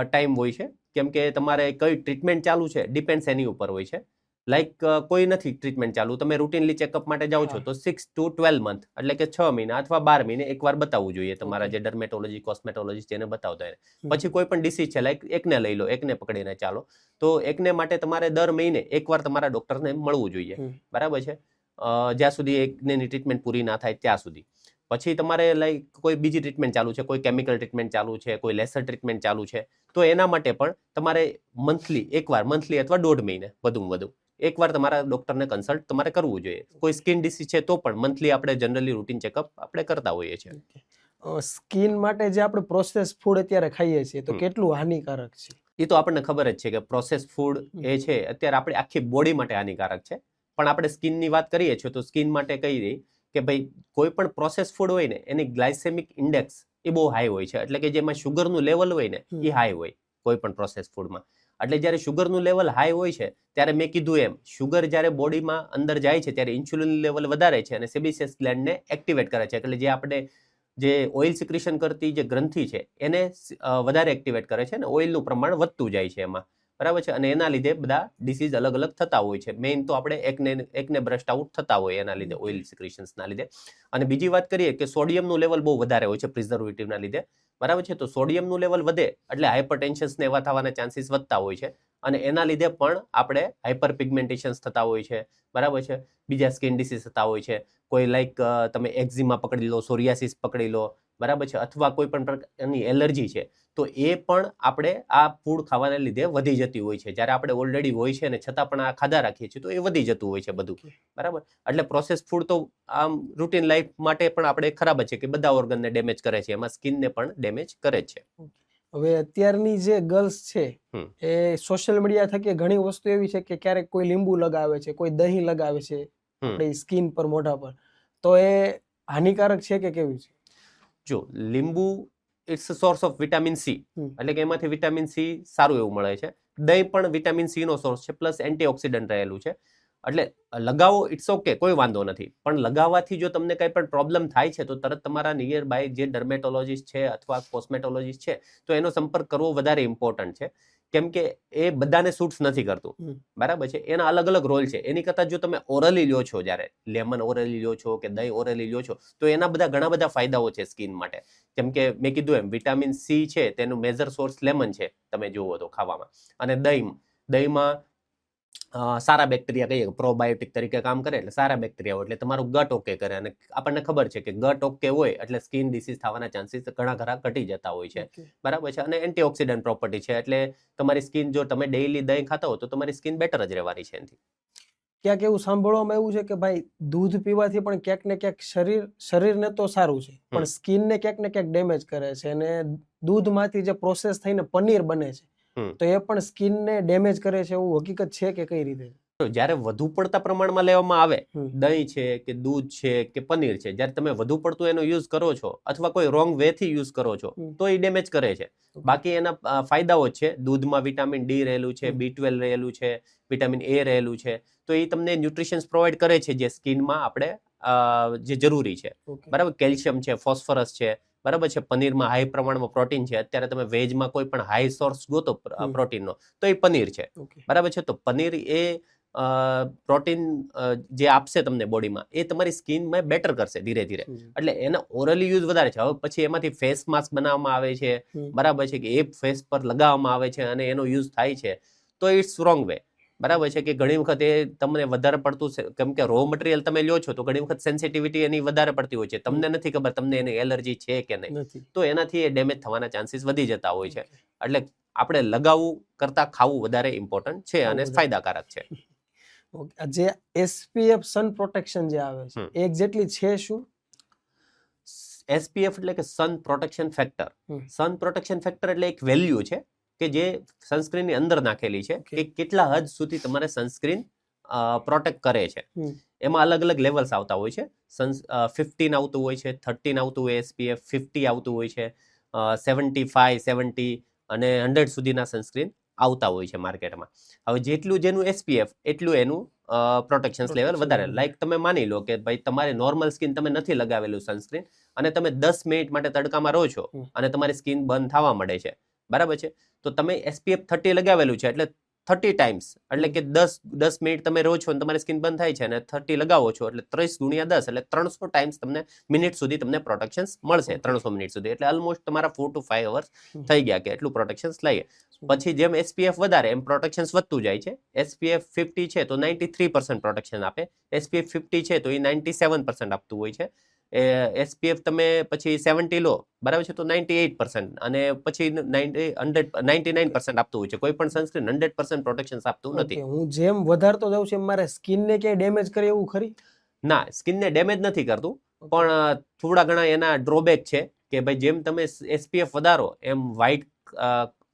ટાઈમ હોય છે, કેમ કે તમારે કઈ ટ્રીટમેન્ટ ચાલુ છે ડિપેન્ડ્સ એની ઉપર હોય છે. લાઈક કોઈ નથી ટ્રીટમેન્ટ ચાલુ, તમે રૂટીનલી ચેકઅપ માટે જાઓ છો તો 6 to 12 મંથ એટલે કે 6 મહિના અથવા 12 મહિને એકવાર બતાવવું જોઈએ તમારા જે ડર્મેટોલોજી કોસ્મેટોલોજીસ્ટ જેને બતાવતા હોય. પછી કોઈ પણ ડિસીઝ છે લાઈક એકને લઈ લો, એકને પકડીને ચાલો, તો એકને માટે તમારે દર મહિને એકવાર તમારા ડોક્ટરને મળવું જોઈએ, બરાબર છે, જ્યાં સુધી એકનેની ટ્રીટમેન્ટ પૂરી ના થાય ત્યાં સુધી. પછી તમારે લાઈક કોઈ બીજી ટ્રીટમેન્ટ ચાલુ છે, કોઈ કેમિકલ ટ્રીટમેન્ટ ચાલુ છે, કોઈ લેસર ટ્રીટમેન્ટ ચાલુ છે, તો એના માટે પણ તમારે મંથલી અથવા 1.5 મહિને વધુમાં વધુ એકવાર તમારા ડોક્ટરને કન્સલ્ટ તમારે કરવું જોઈએ. કોઈ સ્કિન ડિસીઝ છે તો પણ મંથલી આપણે જનરલી રૂટીન ચેકઅપ આપણે કરતા હોઈએ છીએ. સ્કિન માટે જે આપણે પ્રોસેસ ફૂડ અત્યારે ખાઈએ છીએ તો કેટલું હાનિકારક છે? એ તો આપણને ખબર જ છે કે પ્રોસેસ ફૂડ એ છે અત્યારે આપણી આખી બોડી માટે હાનિકારક છે. પણ આપણે સ્કિનની વાત કરીએ છીએ તો સ્કિન માટે કહી દઈએ કે ભાઈ કોઈ પણ પ્રોસેસ ફૂડ હોય ને એની ગ્લાયસેમિક ઇન્ડેક્સ એ બહુ હાઈ હોય છે. એટલે કે જેમાં શુગરનું લેવલ હોય ને એ હાઈ હોય કોઈ પણ પ્રોસેસ ફૂડમાં. એટલે જ્યારે શુગરનું લેવલ હાઈ હોય છે ત્યારે મેં કીધું એમ શુગર જ્યારે બોડીમાં અંદર જાય છે ત્યારે ઇન્સ્યુલિન લેવલ વધારે છે અને સેબેસિયસ ગ્લેન્ડને એક્ટિવેટ કરે છે. એટલે જે આપણે જે ઓઇલ સિક્રેશન કરતી જે ગ્રંથિ છે એને વધારે એક્ટિવેટ કરે છે અને ઓઇલનું પ્રમાણ વધતું જાય છે એમાં, બરાબર છે. અને એના લીધે બધા ડિસીઝ અલગ અલગ થતા હોય છે. મેઇન તો આપણે એકને બ્રસ્ટ આઉટ થતા હોય એના લીધે, ઓઇલ સિક્રેશન્સના લીધે. અને બીજી વાત કરીએ કે સોડિયમનું લેવલ બહુ વધારે હોય છે પ્રિઝર્વેટિવના લીધે, બરાબર છે. તો સોડિયમનું લેવલ વધે એટલે હાઇપરટેન્શન્સને એવા થવાના ચાન્સીસ વધતા હોય છે અને એના લીધે પણ આપણે હાઇપર પિગમેન્ટેશન્સ થતા હોય છે, બરાબર છે. બીજા સ્કિન ડિસીઝ થતા હોય છે. કોઈ લાઈક તમે એક્ઝિમા પકડી લો, સોરિયાસિસ પકડી લો, બરાબર છે. અથવા કોઈ પણ પ્રકારની એલર્જી છે તો એ પણ આપણે આ ફૂડ ખાવાના લીધે વધી જતી હોય છે. જ્યારે આપણે ઓલરેડી હોય છે અને છતાં પણ આ ખાધા રાખીએ છીએ તો એ વધી જતું હોય છે બધું, બરાબર. એટલે પ્રોસેસ ફૂડ તો આમ રૂટીન લાઈફ માટે પણ આપણે ખરાબ જ છે કે બધા ઓર્ગનને ડેમેજ કરે છે, એમાં સ્કિનને પણ ડેમેજ કરે જ છે. હવે અત્યારની જે ગર્લ્સ છે એ સોશિયલ મીડિયા થકી ઘણી વસ્તુ એવી છે કે ક્યારેક કોઈ લીંબુ લગાવે છે, કોઈ દહીં લગાવે છે આપણી સ્કિન પર, મોઢા પર, તો એ હાનિકારક છે કે કેવી છે? જો લીંબુ it's a source of vitamin C, એટલે કે એમાંથી વિટામિન સી સારું એવું મળે છે. દહીં પણ વિટામિન સી નો સોર્સ છે, પ્લસ એન્ટીઓક્સિડન્ટ રહેલું છે. એટલે લગાવો ઇટ્સ ઓકે, કોઈ વાંધો નથી. પણ લગાવવાથી જો તમને કંઈ પણ પ્રોબ્લેમ થાય છે તો તરત તમારા નિયર બાય જે ડર્મેટોલોજીસ્ટ છે અથવા કોસ્મેટોલોજીસ્ટ છે તો એનો સંપર્ક કરવો વધારે ઇમ્પોર્ટન્ટ છે. કેમ કે એ બધાને સૂટ્સ નથી કરતું, બરાબર છે. એના અલગ અલગ રોલ છે. એની કરતાં જો તમે ઓરલી લ્યો છો, જ્યારે લેમન ઓરલી લ્યો છો કે દહીં ઓરલી લ્યો છો તો એના ઘણા બધા ફાયદાઓ છે સ્કિન માટે. જેમ કે મેં કીધું એમ વિટામિન સી છે તેનું મેજર સોર્સ લેમન છે તમે જુઓ તો ખાવામાં. અને દહીંમાં સારા બેક્ટેરિયા કહીએ પ્રોબાયોટિક તરીકે કામ કરે, એટલે સારા બેક્ટેરિયા હોય એટલે તમારું ગટ ઓકે કરે. અને આપણને ખબર છે કે ગટ ઓકે હોય એટલે સ્કિન ડિસીઝ થવાના ચાન્સીસ ઘણા ઘટી જતા હોય છે, બરાબર છે. અને એન્ટીઓક્સિડન્ટ પ્રોપર્ટી છે એટલે તમારી સ્કિન, જો તમે ડેઈલી દહીં ખાતા હો તો તમારી સ્કિન બેટર જ રહેવાની છે એનાથી. ક્યાંક એવું સાંભળવામાં આવ્યું છે કે ભાઈ દૂધ પીવાથી પણ ક્યાંક ને ક્યાંક શરીરને તો સારું છે પણ સ્કિનને ક્યાંક ને ક્યાંક ડેમેજ કરે છે, અને દૂધમાંથી જે પ્રોસેસ થઈને પનીર બને છે તો એ પણ સ્કિનને ડેમેજ કરે છે, એવું હકીકત છે કે કઈ રીતે? જ્યારે વધુ પડતા પ્રમાણમાં લેવામાં આવે, દહીં છે કે દૂધ છે કે પનીર છે, જ્યારે તમે વધુ પડતું એનો યુઝ કરો છો અથવા કોઈ રોંગ વે થી યુઝ કરો છો તો એ ડેમેજ કરે છે. બાકી એના ફાયદાઓ જ છે. દૂધમાં વિટામિન ડી રહેલું છે, B12 રહેલું છે, વિટામિન એ રહેલું છે. તો એ તમને ન્યુટ્રિશન્સ પ્રોવાઈડ કરે છે જે સ્કિનમાં આપણે જે જરૂરી છે, બરાબર. કેલ્શિયમ છે, ફોસ્ફરસ છે, બરાબર છે. પનીરમાં હાઈ પ્રમાણમાં પ્રોટીન છે. અત્યારે તમે વેજમાં કોઈ પણ હાઈ સોર્સ ગોતો પ્રોટીનનો તો એ પનીર છે, બરાબર છે. તો પનીર એ પ્રોટીન જે આપશે તમને બોડીમાં એ તમારી સ્કિનમાં બેટર કરશે ધીરે ધીરે. એટલે એના ઓરલી યુઝ વધારે છે. હવે પછી એમાંથી ફેસ માસ્ક બનાવવામાં આવે છે, બરાબર છે, કે એ ફેસ પર લગાવવામાં આવે છે અને એનો યુઝ થાય છે તો ઇટ્સ રોંગ વે, બરાબર છે. કે ઘણી વખત એ તમને વધારે પડતું, કેમ કે રો મટીરિયલ તમે લ્યો છો તો ઘણી વખત સેન્સિટિવિટી એની વધારે પડતી હોય છે. તમને નથી ખબર તમને એની એલર્જી છે કે નહીં, તો એનાથી એ ડેમેજ થવાના ચાન્સીસ વધી જતા હોય છે. એટલે આપણે લગાવવું કરતા ખાવું વધારે ઇમ્પોર્ટન્ટ છે અને ફાયદાકારક છે. જે SPF સન પ્રોટેક્શન જે આવે છે એક્ઝેક્ટલી છે શું? SPF એટલે કે સન પ્રોટેક્શન ફેક્ટર. સન પ્રોટેક્શન ફેક્ટર એટલે એક વેલ્યુ છે કે જે સનસ્ક્રીનની અંદર નાખેલી છે કે કેટલા હદ સુધી તમારે સનસ્ક્રીન પ્રોટેક્ટ કરે છે. એમાં અલગ અલગ લેવલ્સ આવતા હોય છે. 15 આવતું હોય છે, 13 આવતું હોય, SPF 50 આવતું હોય છે, 75, 70 અને 100 સુધીના સનસ્ક્રીન આવતા હોય છે માર્કેટમાં. હવે જેટલું જેનું SPF એટલું એનું પ્રોટેક્શન લેવલ વધારે. લાઈક તમે માની લો કે ભાઈ તમારે નોર્મલ સ્કિન તમે નથી લગાવેલું સનસ્ક્રીન અને તમે 10 મિનિટ માટે તડકામાં રહો છો અને તમારી સ્કિન બર્ન થવા મળે છે, બરાબર છે. તો તમે SPF 30 લગાવેલું છે એટલે 30 ટાઈમ્સ, એટલે કે 10 મિનિટ તમે રહો છો અને તમારી સ્કિન બંધ થાય છે અને 30 લગાવો છો એટલે 30 ગુણ્યા 10 એટલે 300 ટાઈમ્સ તમને મિનિટ સુધી તમને પ્રોટેક્શન મળશે, 300 મિનિટ સુધી. એટલે ઓલમોસ્ટ તમારા 4 to 5 અવર્સ થઈ ગયા કે એટલું પ્રોટેક્શન લઈએ. પછી જેમ SPF વધારે એમ પ્રોટેક્શન વધતું જાય છે. SPF 50 છે તો 93% પ્રોટેક્શન આપે, SPF 50 છે તો એ 97% આપતું હોય છે, એસપીએફ તમે પછી 70 લો, બરાબર છે, તો 98% અને પછી 99% આપતું હોય છે. કોઈ પણ સનસ્ક્રીન 100% પ્રોટેક્શન આપતું નથી. ઓકે, હું જેમ વધારતો જાઉં છું એમ મારે સ્કિનને ક્યાંય ડેમેજ કરે એવું ખરી? ના, સ્કિનને ડેમેજ નથી કરતું, Okay. પણ થોડા ઘણા એના ડ્રોબેક છે કે ભાઈ જેમ તમે એસપીએફ વધારો એમ વ્હાઇટ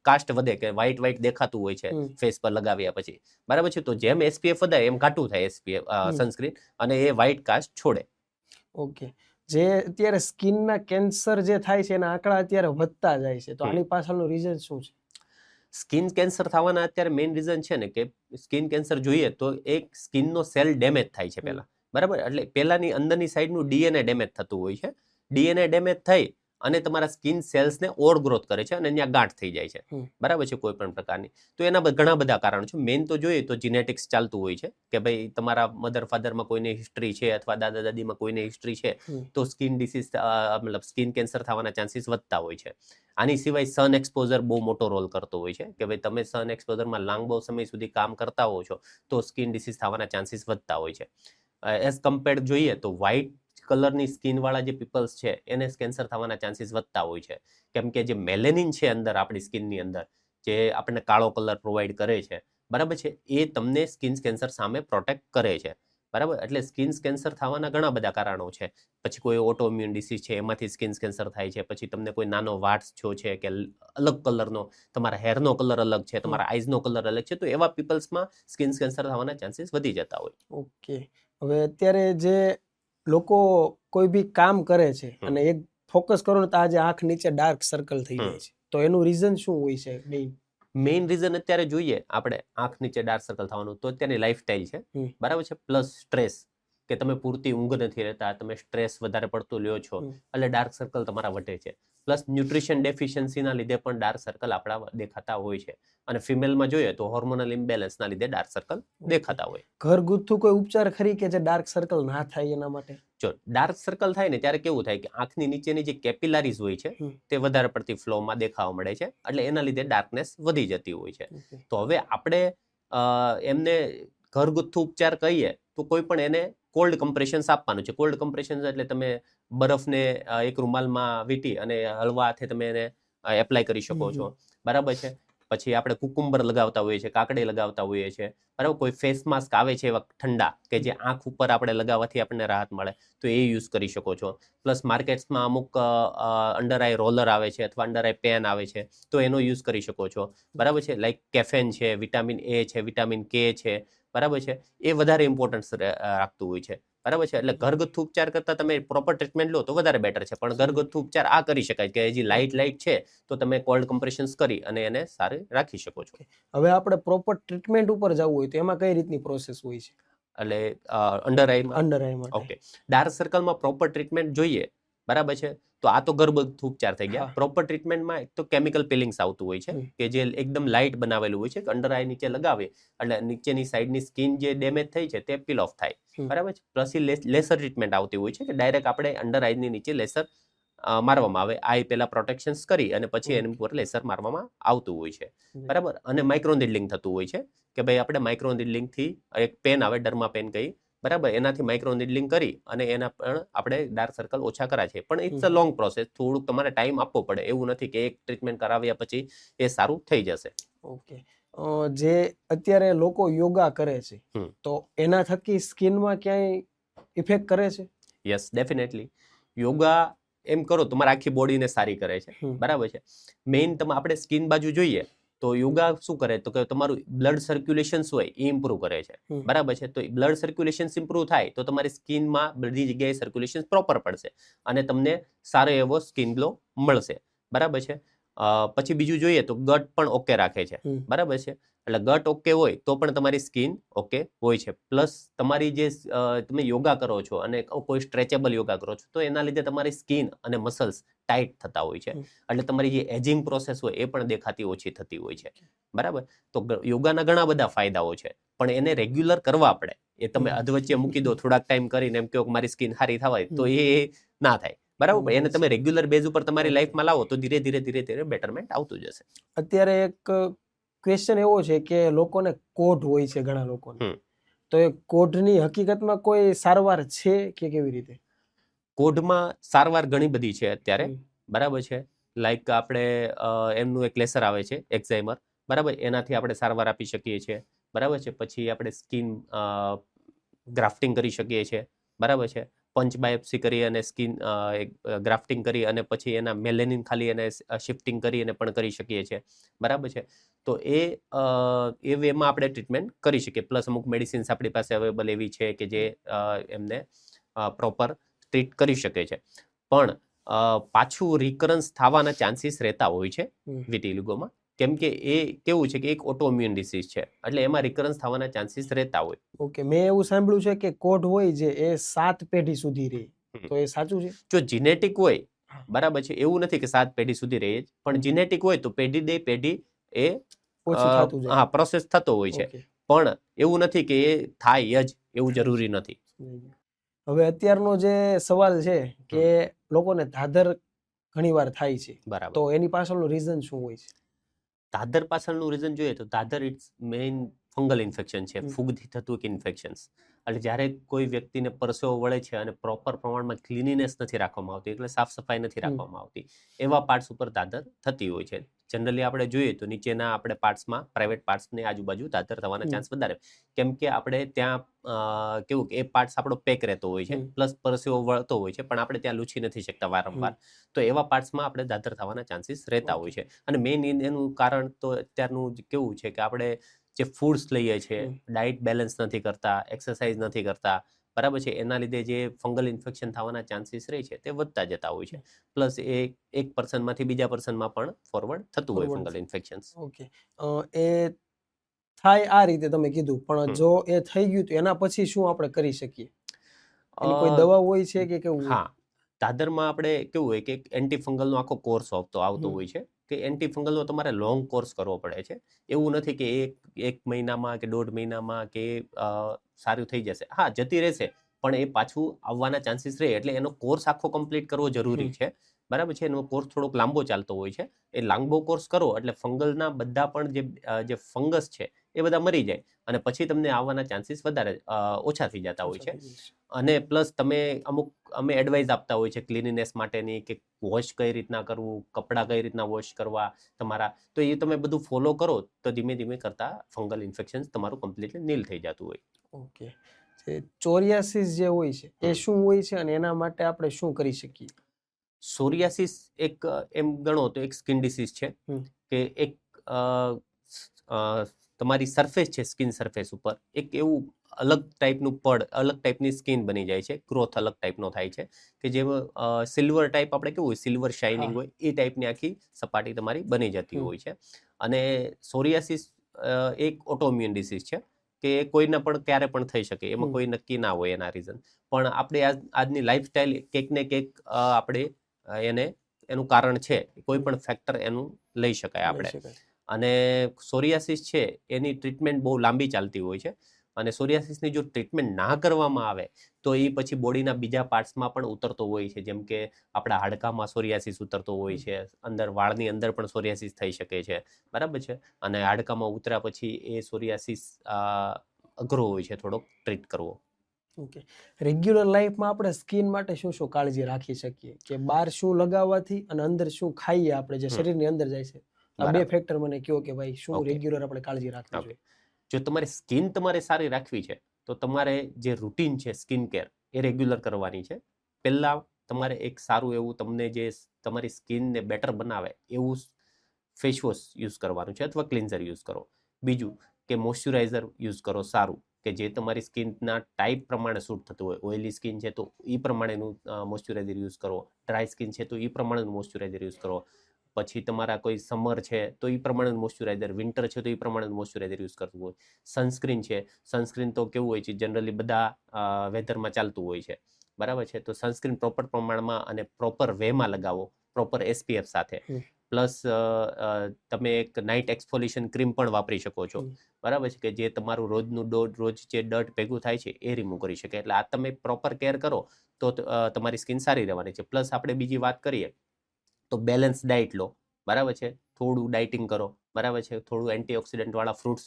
કાસ્ટ વધે, કે વ્હાઇટ દેખાતું હોય છે ફેસ પર લગાવ્યા પછી, બરાબર છે. તો જેમ એસપીએફ વધારે એમ ઘાટું થાય એસપીએફ સનસ્ક્રીન, અને એ વ્હાઇટ કાસ્ટ છોડે. ઓકે, જે અત્યારે સ્કિનના કેન્સર જે થાય છે એના આંકડા અત્યારે વધતા જાય છે, તો આની પાછળનું રીઝન શું છે? સ્કિન કેન્સર થવાના અત્યારે મેઇન રીઝન છે ને કે સ્કિન કેન્સર જોઈએ તો એક સ્કિનનો સેલ ડેમેજ થાય છે પહેલા, બરાબર. એટલે પહેલાની અંદરની સાઈડનું ડીએનએ ડેમેજ થતું હોય છે. ડીએનએ ડેમેજ થઈ અને તમારા સ્કિન સેલ્સને ઓવરગ્રોથ કરે છે અને ત્યાં ગાંઠ થઈ જાય છે, બરાબર છે, કોઈ પણ પ્રકારની. તો એના ઘણા બધા કારણો છે. મેઇન તો જોઈએ તો જીનેટિક્સ ચાલતું હોય છે કે ભાઈ તમારા મધર ફાધરમાં કોઈની હિસ્ટ્રી છે અથવા દાદા દાદીમાં કોઈની હિસ્ટ્રી છે તો સ્કિન ડિસીઝ મતલબ સ્કિન કેન્સર થવાના ચાન્સીસ વધતા હોય છે. આની સિવાય સન એક્સપોઝર બહુ મોટો રોલ કરતો હોય છે કે ભાઈ તમે સન એક્સપોઝરમાં લાંબો સમય સુધી કામ કરતા હો છો તો સ્કિન ડિસીઝ થવાના ચાન્સીસ વધતા હોય છે. એઝ કમ્પેર્ડ જોઈએ તો વ્હાઇટ કલરની સ્કિનવાળા જે પીપલ્સ છે એને કેન્સર થવાના ચાન્સીસ વધતા હોય છે, કેમ કે જે મેલેનિન છે અંદર આપણી સ્કિનની અંદર, જે આપણને કાળો કલર પ્રોવાઈડ કરે છે, બરાબર છે, એ તમને સ્કિન કેન્સર સામે પ્રોટેક્ટ કરે છે, બરાબર. એટલે સ્કિન કેન્સર થવાના ઘણા બધા કારણો છે. પછી કોઈ ઓટોઇમ્યુન ડિસીઝ છે એમાંથી સ્કિન કેન્સર થાય છે. પછી તમને કોઈ નાનો વાટ છો છે કે અલગ કલરનો, તમારા હેરનો કલર અલગ છે, તમારા આઈઝનો કલર અલગ છે, તો એવા પીપલ્સમાં સ્કિન કેન્સર થવાના ચાન્સીસ વધી જતા હોય. ઓકે, હવે અત્યારે જે લોકો કોઈ બી કામ કરે છે અને એક ફોકસ કરો ને તો આજે આંખ નીચે ડાર્ક સર્કલ થઈ જાય છે, તો એનું રીઝન શું હોય છે? મેઇન રીઝન અત્યારે જોઈએ આપણે આંખ નીચે ડાર્ક સર્કલ થવાનું તો અત્યારની લાઈફસ્ટાઈલ છે, બરાબર છે, પ્લસ સ્ટ્રેસ, કે તમે પૂરતી ઊંઘ નથી લેતા, તમે સ્ટ્રેસ વધારે પડતું લ્યો છો એટલે ડાર્ક સર્કલ તમારા વધે છે. પ્લસ ન્યુટ્રિશન ડેફિશિયન્સીના લીધે પણ ડાર્ક સર્કલ આપણા દેખાતા હોય છે. અને ફિમેલમાં જોઈએ તો હોર્મોનલ ઇમ્બેલેન્સના લીધે ડાર્ક સર્કલ દેખાતા હોય. ઘરગથ્થુ કોઈ ઉપચાર ખરી કે જે ડાર્ક સર્કલ ના થાય એના માટે? જો ડાર્ક સર્કલ થાય ને ત્યારે કેવું થાય કે આંખની નીચેની જે કેપિલારીઝ હોય છે તે વધારે પડતી ફ્લોમાં દેખાવા મળે છે, એટલે એના લીધે ડાર્કનેસ વધી જતી હોય છે. તો હવે આપણે એમને ઘરગથ્થુ ઉપચાર કહીએ તો કોઈ પણ એને કોલ્ડ કમ્પ્રેશન્સ આપવાનું છે. કોલ્ડ કમ્પ્રેશન્સ એટલે તમે બરફને એક રૂમાલમાં વીંટી અને હળવા હાથે તમે એને એપ્લાય કરી શકો છો, બરાબર છે. પછી આપણે કુકુંબર લગાવતા હોઈએ છીએ, કાકડી લગાવતા હોઈએ છીએ, બરાબર. કોઈ ફેસ માસ્ક આવે છે એવા ઠંડા કે જે આંખ ઉપર આપણે લગાવવાથી આપણને રાહત મળે તો એ યુઝ કરી શકો છો. પ્લસ માર્કેટ્સમાં અમુક અંડર આઈ રોલર આવે છે અથવા અંડર આઈ પેન આવે છે તો એનો યુઝ કરી શકો છો, બરાબર છે. લાઈક કેફેન છે, વિટામિન એ છે, વિટામિન કે છે, બરાબર છે, એ વધારે ઇમ્પોર્ટન્સ રાખતું હોય છે, બરાબર છે. એટલે ઘરગથ્થુ ઉપચાર કરતાં તમે પ્રોપર ટ્રીટમેન્ટ લો તો વધારે બેટર છે, પણ ઘરગથ્થુ ઉપચાર આ કરી શકાય કે હજી લાઇટ છે તો તમે કોલ્ડ કમ્પ્રેશન્સ કરી અને એને સારી રાખી શકો છો. હવે આપણે પ્રોપર ટ્રીટમેન્ટ ઉપર જવું હોય તો એમાં કઈ રીતની પ્રોસેસ હોય છે? એટલે અંડર આઈમાં ઓકે, ડાર્ક સર્કલમાં પ્રોપર ટ્રીટમેન્ટ જોઈએ, બરાબર છે, તો આ તો ઘરગથ્થુ ઉપચાર થઈ ગયા. પ્રોપર ટ્રીટમેન્ટમાં એક તો કેમિકલ પીલિંગ્સ આવતું હોય છે કે જે એકદમ લાઇટ બનાવેલું હોય છે, કે અંડર આઈ નીચે લગાવે એટલે નીચેની સાઈડની સ્કિન જે ડેમેજ થઈ છે તે પીલ ઓફ થાય, બરાબર છે. પછી લેસર ટ્રીટમેન્ટ આવતી હોય છે કે ડાયરેક્ટ આપણે અંડર આઈની નીચે લેસર મારવામાં આવે, આઈ પહેલા પ્રોટેક્શન્સ કરી અને પછી એની ઉપર લેસર મારવામાં આવતું હોય છે, બરાબર. અને માઇક્રો નીડલિંગ થતું હોય છે કે ભાઈ આપણે માઇક્રો નીડલિંગથી એક પેન આવે, ડર્મા પેન કહી, બરાબર, એનાથી માઇક્રો નીડલિંગ કરી અને એના પણ આપણે ડાર્ક સર્કલ ઓછા કરા છે. પણ ઇટ્સ અ લોંગ પ્રોસેસ, થોડુંક તમારે ટાઈમ આપવો પડે, એવું નથી કે એક ટ્રીટમેન્ટ કરાવ્યા પછી એ સારું થઈ જશે. ઓકે, જે અત્યારે લોકો યોગા કરે છે તો એના થકી સ્કિનમાં ક્યાંય ઇફેક્ટ કરે છે? Yes, definitely. યોગા એમ કરો તમારા આખી બોડીને સારી કરે છે, બરાબર છે. મેઇન તમે આપણે સ્કિન બાજુ જોઈએ તો યોગા શું કરે તો કે તમારું બ્લડ સર્ક્યુલેશન હોય એ ઇમ્પ્રૂવ કરે છે, બરાબર છે. તો બ્લડ સર્ક્યુલેશન ઇમ્પ્રૂવ થાય તો તમારી સ્કિનમાં બધી જગ્યાએ સર્ક્યુલેશન પ્રોપર પડશે અને તમને સારો એવો સ્કિન ગ્લો મળશે, બરાબર છે. પછી બીજું જોઈએ તો ગટ પણ ઓકે રાખે છે, બરાબર છે. એટલે ગટ ઓકે હોય તો પણ તમારી સ્કિન ઓકે હોય છે. પ્લસ તમારી જે તમે યોગા કરો છો અને કોઈ સ્ટ્રેચેબલ યોગા કરો છો તો એના લીધે તમારી સ્કિન અને મસલ્સ ટાઈટ થતા હોય છે, એટલે તમારી જે એજિંગ પ્રોસેસ હોય એ પણ દેખાતી ઓછી થતી હોય છે, બરાબર. તો યોગાના ઘણા બધા ફાયદાઓ છે, પણ એને રેગ્યુલર કરવા પડે. એ તમે અધવચ્ચે મૂકી દો, થોડાક ટાઈમ કરીને એમ કહો મારી સ્કિન સારી થવાય તો એ ના થાય, બરાબર. એને તમે રેગ્યુલર બેઝ ઉપર તમારી લાઈફમાં લાવો તો ધીરે ધીરે બેટરમેન્ટ આવતું જશે. અત્યારે એક ક્વેશ્ચન એવો છે કે લોકોને કોઢ હોય છે ઘણા લોકોને, તો એ કોઢની હકીકતમાં કોઈ સારવાર છે કે કેવી રીતે? કોઢમાં સારવાર ઘણી બધી છે અત્યારે, હમ. બરાબર છે. લાઈક આપણે એમનું એક લેસર આવે છે એક્ઝાઇમર, બરાબર, એનાથી આપણે સારવાર આપી શકીએ છીએ, બરાબર છે. પછી આપણે સ્કિન ગ્રાફ્ટિંગ કરી શકીએ છીએ, બરાબર છે. પંચ બાયોપ્સી કરી અને સ્કિન ગ્રાફ્ટિંગ કરી અને પછી એના મેલેનિન ખાલી એને શિફ્ટિંગ કરી અને પણ કરી શકીએ છીએ, બરાબર છે. તો એ વેમાં આપણે ટ્રીટમેન્ટ કરી શકીએ. પ્લસ અમુક મેડિસિન્સ આપણી પાસે અવેલેબલ એવી છે કે જે એમને પ્રોપર ટ્રીટ કરી શકે છે. પણ પાછું રિકરન્સ થવાના ચાન્સીસ રહેતા હોય છે વિટિલિગોમાં, કેમ કે એ કેવું છે કે એક ઓટોઇમ્યુન ડિસીઝ છે, એટલે એમાં રિકરન્સ થવાના ચાન્સીસ રહેતા હોય. ઓકે, મેં એવું સાંભળ્યું છે કે કોઢ હોય છે એ 7 પેઢી સુધી રહે, તો એ સાચું છે? જો જીનેટિક હોય, હા. બરાબર છે, એવું નથી કે 7 પેઢી સુધી રહે જ, પણ જીનેટિક હોય તો પેઢી દે પેઢી એ ઓછું થતું જાય. હા પ્રોસેસ થતો હોય છે, ઓકે. પણ એવું નથી કે એ થાય જ, એવું જરૂરી નથી. હવે અત્યારનો જે સવાલ છે કે લોકોને ધાધર ઘણીવાર થાય છે, બરાબર. તો એની પાછળનું રીઝન શું હોય છે? ધાધર પાછળનું રીઝન જોઈએ તો ધાધર ઇટ્સ મેઇન ફંગલ ઇન્ફેક્શન છે, ફૂગથી થતું એક ઇન્ફેક્શન્સ. એટલે જ્યારે કોઈ વ્યક્તિને પરસેવો વળે છે અને પ્રોપર પ્રમાણમાં ક્લીનીનેસ નથી રાખવામાં આવતી, એટલે સાફ સફાઈ નથી રાખવામાં આવતી, એવા પાર્ટ્સ ઉપર ધાધર થતી હોય છે. જનરલી આપણે જોઈએ તો નીચેના આપણે પાર્ટ્સમાં, પ્રાઇવેટ પાર્ટ્સની આજુબાજુ ધાધર થવાના ચાન્સ વધારે, કેમ કે આપણે ત્યાં કેવું કે એ પાર્ટ્સ આપણો પેક રહેતો હોય છે, પ્લસ પરસેવો વળતો હોય છે, પણ આપણે ત્યાં લૂછી નથી શકતા વારંવાર, તો એવા પાર્ટ્સમાં આપણે ધાધર થવાના ચાન્સીસ રહેતા હોય છે. અને મેઇન એનું કારણ તો અત્યારનું કેવું છે કે આપણે જે ફૂડ્સ લઈએ છીએ, ડાયટ બેલેન્સ નથી કરતા, એક્સરસાઇઝ નથી કરતા, બરાબર છે, એના લીધે જે ફંગલ ઇન્ફેક્શન થવાના ચાન્સીસ રહે છે તે વધતા જતા હોય છે. પ્લસ એ એક પર્સનમાંથી બીજા પર્સનમાં પણ ફોરવર્ડ થતું હોય ફંગલ ઇન્ફેક્શન્સ. ઓકે, એ થાય આ રીતે તમે કીધું, પણ જો એ થઈ ગયું તો એના પછી શું આપણે કરી શકીએ? એની કોઈ દવા હોય છે કે કેવું હોય? હા, ધાધરમાં આપણે કેવું હોય કે એન્ટી ફંગલનો આખો કોર્સ આવતો હોય છે, કે એન્ટી ફંગલનો તમારે લોંગ કોર્સ કરવો પડે છે. એવું નથી કે એક મહિનામાં કે 1.5 મહિનામાં કે સારું થઈ જશે. હા, જતી રહેશે, પણ એ પાછું આવવાના ચાન્સીસ રહે, એટલે એનો કોર્સ આખો કમ્પ્લીટ કરવો જરૂરી છે, બરાબર છે. એનો કોર્સ થોડોક લાંબો ચાલતો હોય છે. એ લાંબો કોર્સ કરો એટલે ફંગલના બધા પણ જે ફંગસ છે એ બધા મરી જાય, અને પછી તમને આવવાના ચાન્સીસ વધારે ઓછા થઈ જતા હોય છે. અને પ્લસ અમે એડવાઇસ આપતા હોય છે ક્લીનીનેસ માટેની, કે વોશ કઈ રીતના કરવું, કપડાં કઈ રીતના વોશ કરવા તમારા, તો એ તમે બધું ફોલો કરો તો ધીમે ધીમે કરતા ફંગલ ઇન્ફેક્શન તમારું કમ્પ્લીટલી નીલ થઈ જતું હોય. ઓકે, જે ચોરિયાસિસ જે હોય છે એ શું હોય છે અને એના માટે આપણે શું કરી શકીએ? સોરિયાસિસ એક એમ ગણો તો એક સ્કિન ડિસીઝ છે, કે એક તમારી સરફેસ છે, સ્કિન સરફેસ ઉપર એક એવું અલગ ટાઈપનું અલગ ટાઈપની સ્કિન બની જાય છે, ગ્રોથ અલગ ટાઈપનો થાય છે, કે જેમાં સિલ્વર ટાઈપ આપણે કેવું હોય, સિલ્વર શાઇનિંગ હોય, એ ટાઈપની આખી સપાટી તમારી બની જતી હોય છે. અને સોરિયાસિસ એક ઓટોઇમ્યુન ડિસીઝ છે, કે કોઈના પણ ક્યારે પણ થઈ શકે, એમાં કોઈ નક્કી ના હોય એના રીઝન. પણ આપણે આજની લાઈફસ્ટાઈલ કંઈક ને કંઈક આપણે એનું કારણ છે, કોઈ પણ ફેક્ટર એનું લઈ શકાય આપણે. અને સોરિયાસિસ છે એની ટ્રીટમેન્ટ બહુ લાંબી ચાલતી હોય છે, અને સોરિયાસિસની જો ટ્રીટમેન્ટ ના કરવામાં આવે તો એ પછી બોડીના બીજા પાર્ટ્સમાં પણ ઉતરતો હોય છે, જેમ કે આપણા હાડકામાં સોરિયાસિસ ઉતરતો હોય છે, અંદર વાળની અંદર પણ સોરિયાસિસ થઈ શકે છે, બરાબર છે. અને હાડકામાં ઉતર્યા પછી એ સોરિયાસિસ અઘરો હોય છે થોડોક ટ્રીટ કરવો. ઓકે, રેગ્યુલર લાઈફમાં આપણે સ્કિન માટે શું શું કાળજી રાખી શકીએ, કે બહાર શું લગાવવાથી અને અંદર શું ખાઈએ આપણે જે શરીરની અંદર જાય છે, આ બે ફેક્ટર મને કહો કે ભાઈ શું રેગ્યુલર આપણે કાળજી રાખવી જોઈએ. જો તમારી સ્કિન તમારે સારી રાખવી છે તો તમારે જે રૂટીન છે સ્કિન કેર એ રેગ્યુલર કરવાની છે. પહેલા તમારે એક સારું એવું તમને જે તમારી સ્કિનને બેટર બનાવે એવું ફેસ વોશ યુઝ કરવાનું છે, અથવા ક્લિન્ઝર યુઝ કરો. બીજું કે મોઇશ્ચરાઇઝર યુઝ કરો સારું, કે જે તમારી સ્કિનના ટાઈપ પ્રમાણે સૂટ થતું હોય. ઓઇલી સ્કિન છે તો એ પ્રમાણેનું મોઇશ્ચરાઇઝર યુઝ કરો, ડ્રાય સ્કિન છે તો એ પ્રમાણેનું મોઇશ્ચરાઇઝર યુઝ કરો. પછી તમારા કોઈ સમર છે તો એ પ્રમાણેનું મોઇશ્ચરાઇઝર, વિન્ટર છે તો એ પ્રમાણેનું મોઇશ્ચરાઇઝર યુઝ કરવું હોય. સનસ્ક્રીન છે, સનસ્ક્રીન તો કેવું હોય છે જનરલી બધા વેધરમાં ચાલતું હોય છે, બરાબર છે. તો સનસ્ક્રીન પ્રોપર પ્રમાણમાં અને પ્રોપર વેમાં લગાવો, પ્રોપર SPF સાથે. પ્લસ તમે એક નાઇટ એક્સફોલિએશન ક્રીમ પણ વાપરી શકો છો, બરાબર છે, કે જે તમારું રોજ જે ડર્ટ ભેગું થાય છે એ રિમૂવ કરી શકે. એટલે આ તમે પ્રોપર કેર કરો તો તમારી સ્કિન સારી રહેવાની છે. પ્લસ આપણે બીજી વાત કરીએ તો બેલેન્સ ડાયટ લો, બરાબર છે, થોડું ડાયટિંગ કરો, બરાબર છે, થોડું એન્ટીઓક્સિડન્ટ વાળા ફ્રૂટ્સ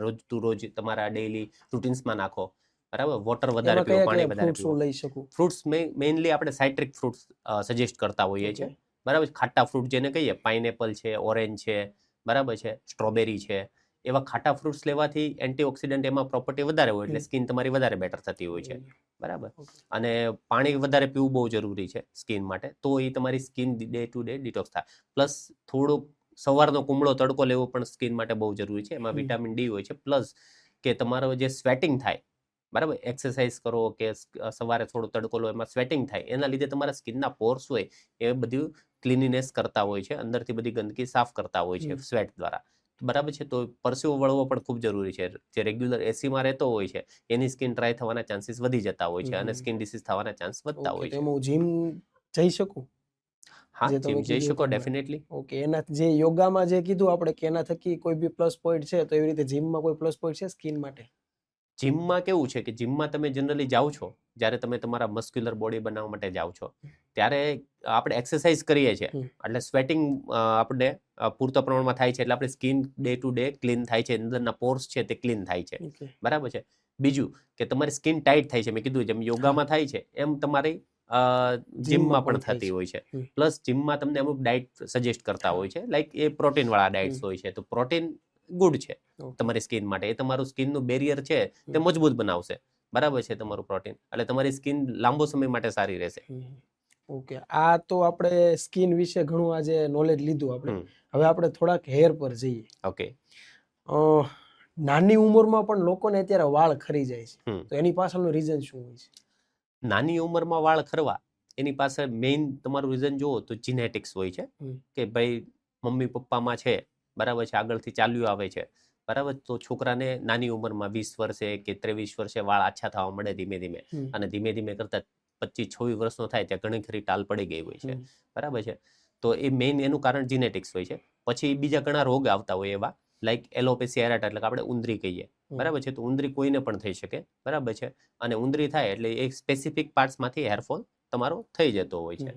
રોજ ટુ રોજ તમારા ડેઇલી રૂટીન્સમાં નાખો, બરાબર, વોટર વધારે એમાં પીવો, કયા પાણી કયા વધારે ફ્રૂટ્સ પીવો. હું લઈ શકું? ફ્રૂટ્સ મેઇનલી આપણે સાઇટ્રિક ફ્રૂટ્સ સજેસ્ટ કરતા હોઈએ છીએ. બરાબર, ખાટા ફ્રૂટ જેને કહીએ, પાઇનેપલ છે, ઓરેન્જ છે, બરાબર છે, સ્ટ્રોબેરી છે, એવા ખાટા ફ્રૂટ્સ લેવાથી એન્ટીઓક્સિડન્ટ એમાં પ્રોપર્ટી વધારે હોય એટલે સ્કિન તમારી વધારે બેટર થતી હોય છે. બરાબર, અને પાણી વધારે પીવું બહુ જરૂરી છે સ્કિન માટે, તો એ તમારી skin day to day detox થાય. પ્લસ થોડુંક સવારનો કુમળો તડકો લેવો પણ સ્કિન માટે બહુ જરૂરી છે, એમાં વિટામિન ડી હોય છે. પ્લસ કે તમારો જે સ્વેટિંગ થાય, બરાબર, એક્સરસાઇઝ કરો કે સવારે થોડો તડકો લો, એમાં સ્વેટિંગ થાય, એના લીધે તમારા સ્કિનના પોર્સ હોય એ બધું ક્લીનીનેસ કરતા હોય છે, અંદરથી બધી ગંદકી સાફ કરતા હોય છે સ્વેટ દ્વારા. બરાબર છે, તો પરસેવો વળવો પણ ખૂબ જરૂરી છે. જે રેગ્યુલર એસીમાં રહેતો હોય છે એની સ્કિન ડ્રાય થવાના ચાન્સીસ વધી જતા હોય છે અને સ્કિન ડિસીઝ થવાના ચાન્સ વધતા હોય છે. હું જીમ જઈ શકું? હા, જે તમે જીમ જઈ કીધું શકો પ્રમાણે. ડેફિનેટલી. ઓકે, એના જે યોગામાં જે કીધું આપણે કે એના થકી કોઈ બી પ્લસ પોઈન્ટ છે, તો એવી રીતે જીમમાં કોઈ પ્લસ પોઈન્ટ છે સ્કિન માટે? જીમમાં કેવું છે કે જીમમાં તમે જનરલી જાઓ છો, જ્યારે તમે તમારા મસ્ક્યુલર બોડી બનાવવા માટે જાઓ છો, ત્યારે આપણે એક્સરસાઇઝ કરીએ છીએ એટલે સ્વેટિંગ આપણે પૂરતા પ્રમાણમાં થાય છે, એટલે આપણી skin day to day clean થાય છે, અંદરના પોર્સ છે તે ક્લીન થાય છે. બરાબર છે. બીજું કે તમારી સ્કિન ટાઈટ થાય છે, મેં કીધું જેમ યોગામાં થાય છે એમ તમારી જીમમાં પણ થતી હોય છે. પ્લસ જીમમાં તમને અમુક ડાયટ સજેસ્ટ કરતા હોય છે, લાઈક એ પ્રોટીન વાળા ડાયટ્સ હોય છે, તો પ્રોટીન ગુડ છે તમારી સ્કિન માટે. એ તમારું સ્કિનનું બેરિયર છે તે મજબૂત બનાવશે. બરાબર છે, તમારું પ્રોટીન, એટલે તમારી સ્કિન લાંબો સમય માટે સારી રહેશે. ઓકે, આ તો આપણે સ્કિન વિશે ઘણું આજે નોલેજ લીધું આપણે. હવે આપણે થોડાક હેર પર જઈએ. ઓકે. નાની ઉંમરમાં પણ લોકોને અત્યારે વાળ ખરી જાય છે, તો એની પાછળનું રીઝન શું હોય છે? નાની ઉંમરમાં વાળ ખરવા એની પાછળ મેઇન તમારું રીઝન જુઓ તો જીનેટિક્સ હોય છે, કે ભાઈ મમ્મી પપ્પામાં છે, બરાબર છે, આગળથી ચાલ્યું આવે છે, બરાબર. તો છોકરાને નાની ઉંમરમાં 20 વર્ષે કે 23 વર્ષે વાળ આછા થવા મળે ધીમે ધીમે, અને ધીમે ધીમે કરતા 25-26 વર્ષનો થાય ત્યાં ઘણી ખરી ટાલ પડી ગઈ હોય છે. બરાબર છે, તો એ મેઇન એનું કારણ જીનેટિક્સ હોય છે. પછી બીજા ઘણા રોગ આવતા હોય એવા, લાઈક એલોપેસી એરેટા, એટલે આપણે ઉંદરી કહીએ. બરાબર છે, તો ઉંદરી કોઈને પણ થઈ શકે. બરાબર છે, અને ઉંદરી થાય એટલે એક સ્પેસિફિક પાર્ટ્સમાંથી હેરફોલ તમારો થઈ જતો હોય છે.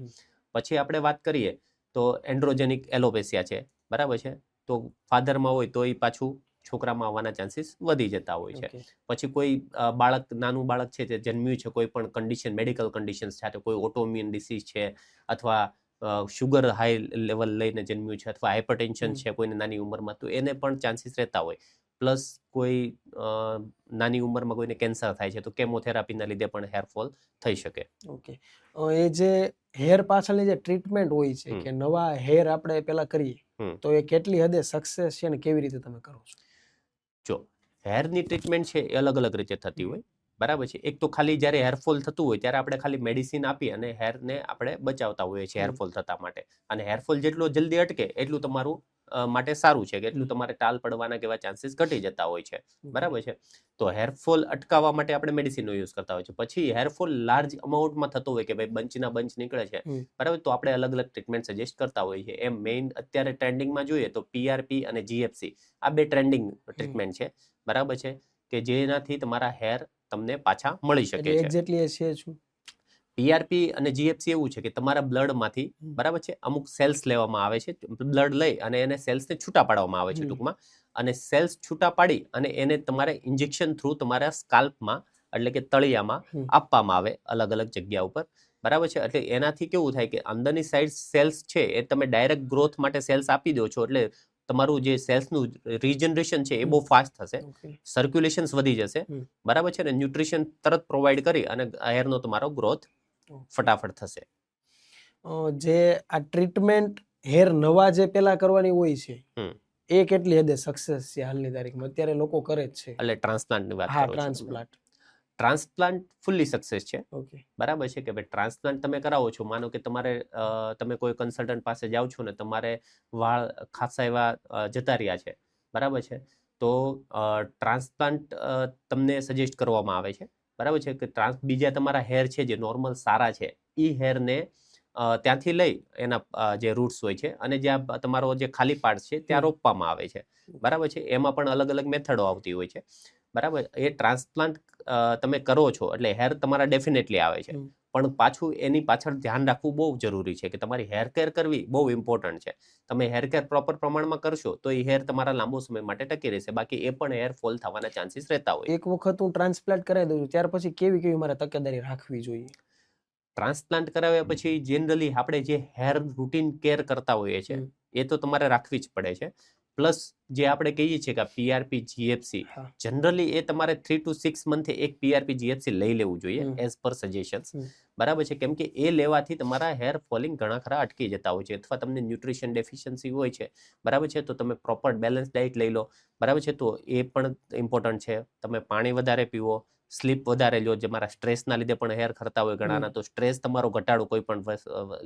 પછી આપણે વાત કરીએ તો એન્ડ્રોજેનિક એલોપેસિયા છે. બરાબર છે, તો ફાધરમાં હોય તો એ પાછું છોકરામાં આવવાના ચાન્સીસ વધી જતા હોય છે. પછી કોઈ બાળક, નાનું બાળક છે જે જન્મ્યું છે કોઈ પણ કન્ડિશન, મેડિકલ કન્ડિશન્સ સાથે, કોઈ ઓટોમ્યુન ડિસીઝ છે, અથવા શુગર હાઈ લેવલ લઈને જન્મ્યું છે, અથવા હાઇપરટેન્શન છે કોઈને નાની ઉંમરમાં, તો એને પણ ચાન્સીસ રહેતા હોય. પ્લસ કોઈ નાની ઉંમરમાં કોઈને કેન્સર થાય છે તો કેમોથેરાપીના લીધે પણ હેરફોલ થઈ શકે. ઓકે, એ જે હેર પાછળની જે ટ્રીટમેન્ટ હોય છે કે નવા હેર આપણે પેલા કરીએ, તો એ કેટલી હદે સક્સેસ છે અને કેવી રીતે તમે કરો છો? જો હેરની ટ્રીટમેન્ટ છે એ અલગ અલગ રીતે થતી હોય. બરાબર છે, એક તો ખાલી જ્યારે હેરફોલ થતું હોય ત્યારે આપણે ખાલી મેડિસિન આપી અને હેરને આપણે બચાવતા હોઈએ છીએ હેરફોલ થતા માટે. અને હેરફોલ જેટલો જલ્દી અટકે એટલું તમારું માટે સારું છે, કે એટલું તમારે ટાલ પડવાના કેવા ચાન્સીસ ઘટી જતા હોય છે. બરાબર છે, તો હેરફોલ અટકાવવા માટે આપણે મેડિસિનનો યુઝ કરતા હોય છે. પછી હેરફોલ લાર્જ અમાઉન્ટમાં થતો હોય કે ભાઈ બંચના બંચ નીકળે છે, બરાબર, તો આપણે અલગ અલગ ટ્રીટમેન્ટ સજેસ્ટ કરતા હોઈએ છીએ. એમ મેઇન અત્યારે ટ્રેન્ડિંગમાં જોઈએ તો PRP અને GFC આ બે ટ્રેન્ડિંગ ટ્રીટમેન્ટ છે. બરાબર છે, કે જેનાથી તમારા હેર તમને પાછા મળી શકે છે. એક્ઝેક્ટલી છે શું? PRP અને GFC એવું છે કે તમારા બ્લડમાંથી, બરાબર છે, અમુક સેલ્સ લેવામાં આવે છે, બ્લડ લઈ અને એને સેલ્સને છૂટા પાડવામાં આવે છે ટૂંકમાં, અને સેલ્સ છૂટા પાડી અને એને તમારે ઇન્જેક્શન થ્રુ તમારા સ્કાલ્પમાં, એટલે કે તળિયામાં આપવામાં આવે અલગ અલગ જગ્યા ઉપર. બરાબર છે, એટલે એનાથી કેવું થાય કે અંદરની સાઈડ સેલ્સ છે એ તમે ડાયરેક્ટ ગ્રોથ માટે સેલ્સ આપી દો છો, એટલે તમારું જે સેલ્સનું રીજનરેશન છે એ બહુ ફાસ્ટ થશે, સર્ક્યુલેશન્સ વધી જશે. બરાબર છે, અને ન્યુટ્રિશન તરત પ્રોવાઈડ કરી અને હેરનો તમારો ગ્રોથ ફટાફટ થશે. જે આ ટ્રીટમેન્ટ હેર નવા જે પેલા કરવાની હોય છે, એ કેટલી હદે સક્સેસ છે હાલની તારીખમાં? અત્યારે લોકો કરે જ છે. એટલે ટ્રાન્સપ્લાન્ટની વાત હા, કરો છો? ટ્રાન્સપ્લાન્ટ. ટ્રાન્સપ્લાન્ટ ફૂલ્લી સક્સેસ છે. ઓકે, બરાબર છે, કે ભાઈ ટ્રાન્સપ્લાન્ટ તમે કરાવો છો, માનો કે તમારે તમે કોઈ કન્સલ્ટન્ટ પાસે જાઓ છો ને તમારે વાળ ખાસા એવા જતા રહ્યા છે, બરાબર છે, તો ટ્રાન્સપ્લાન્ટ તમને સજેસ્ટ કરવામાં આવે છે. બરાબર છે, કે બીજા તમારા હેર છે જે નોર્મલ સારા છે એ હેરને ત્યાંથી લઈ એના જે રૂટ્સ હોય છે અને જ્યાં તમારો જે ખાલી પાર્ટ છે ત્યાં રોપવામાં આવે છે. બરાબર છે, એમાં પણ અલગ અલગ મેથડો આવતી હોય છે. બરાબર, એ ટ્રાન્સપ્લાન્ટ તમે કરો છો એટલે હેર તમારા ડેફિનેટલી આવે છે. પણ પાછું એની પાછળ ધ્યાન રાખવું બહુ જરૂરી છે કે તમારી હેર કેર કરવી બહુ ઇમ્પોર્ટન્ટ છે. તમે હેર કેર પ્રોપર પ્રમાણમાં કરશો તો એ હેર તમારા લાંબો સમય માટે ટકી રહેશે, બાકી એ પણ હેર ફોલ થવાના ચાન્સીસ રહેતા હોય. એક વખત હું ટ્રાન્સપ્લાન્ટ કરાવી દઉં છું ત્યાર પછી કેવી કેવી મારે તકેદારી રાખવી જોઈએ? ટ્રાન્સપ્લાન્ટ કરાવ્યા પછી જનરલી આપણે જે હેર રૂટીન કેર કરતા હોઈએ છીએ હમ. એ તો તમારે રાખવી જ પડે છે. પ્લસ જે આપણે કહીએ છીએ કે PRP GFC, હા. જનરલી એ તમારે 3 to 6 મંથે એક PRP GFC લઈ લેવું જોઈએ હમ. As per suggestions. હમ. બરાબર છે, કેમ કે એ લેવાથી તમારા હેર ફોલિંગ ઘણા ખરા અટકી જતા હોય છે, અથવા તમને ન્યુટ્રિશન ડેફિશિયન્સી હોય છે, બરાબર છે, તો તમે પ્રોપર બેલેન્સ ડાયટ લઈ લો, બરાબર છે, તો એ પણ ઇમ્પોર્ટન્ટ છે. તમે પાણી વધારે પીવો, સ્લીપ વધારે લો, જે મારા સ્ટ્રેસના લીધે પણ હેર ખરતા હોય ઘણાના, તો સ્ટ્રેસ તમારો ઘટાડો કોઈ પણ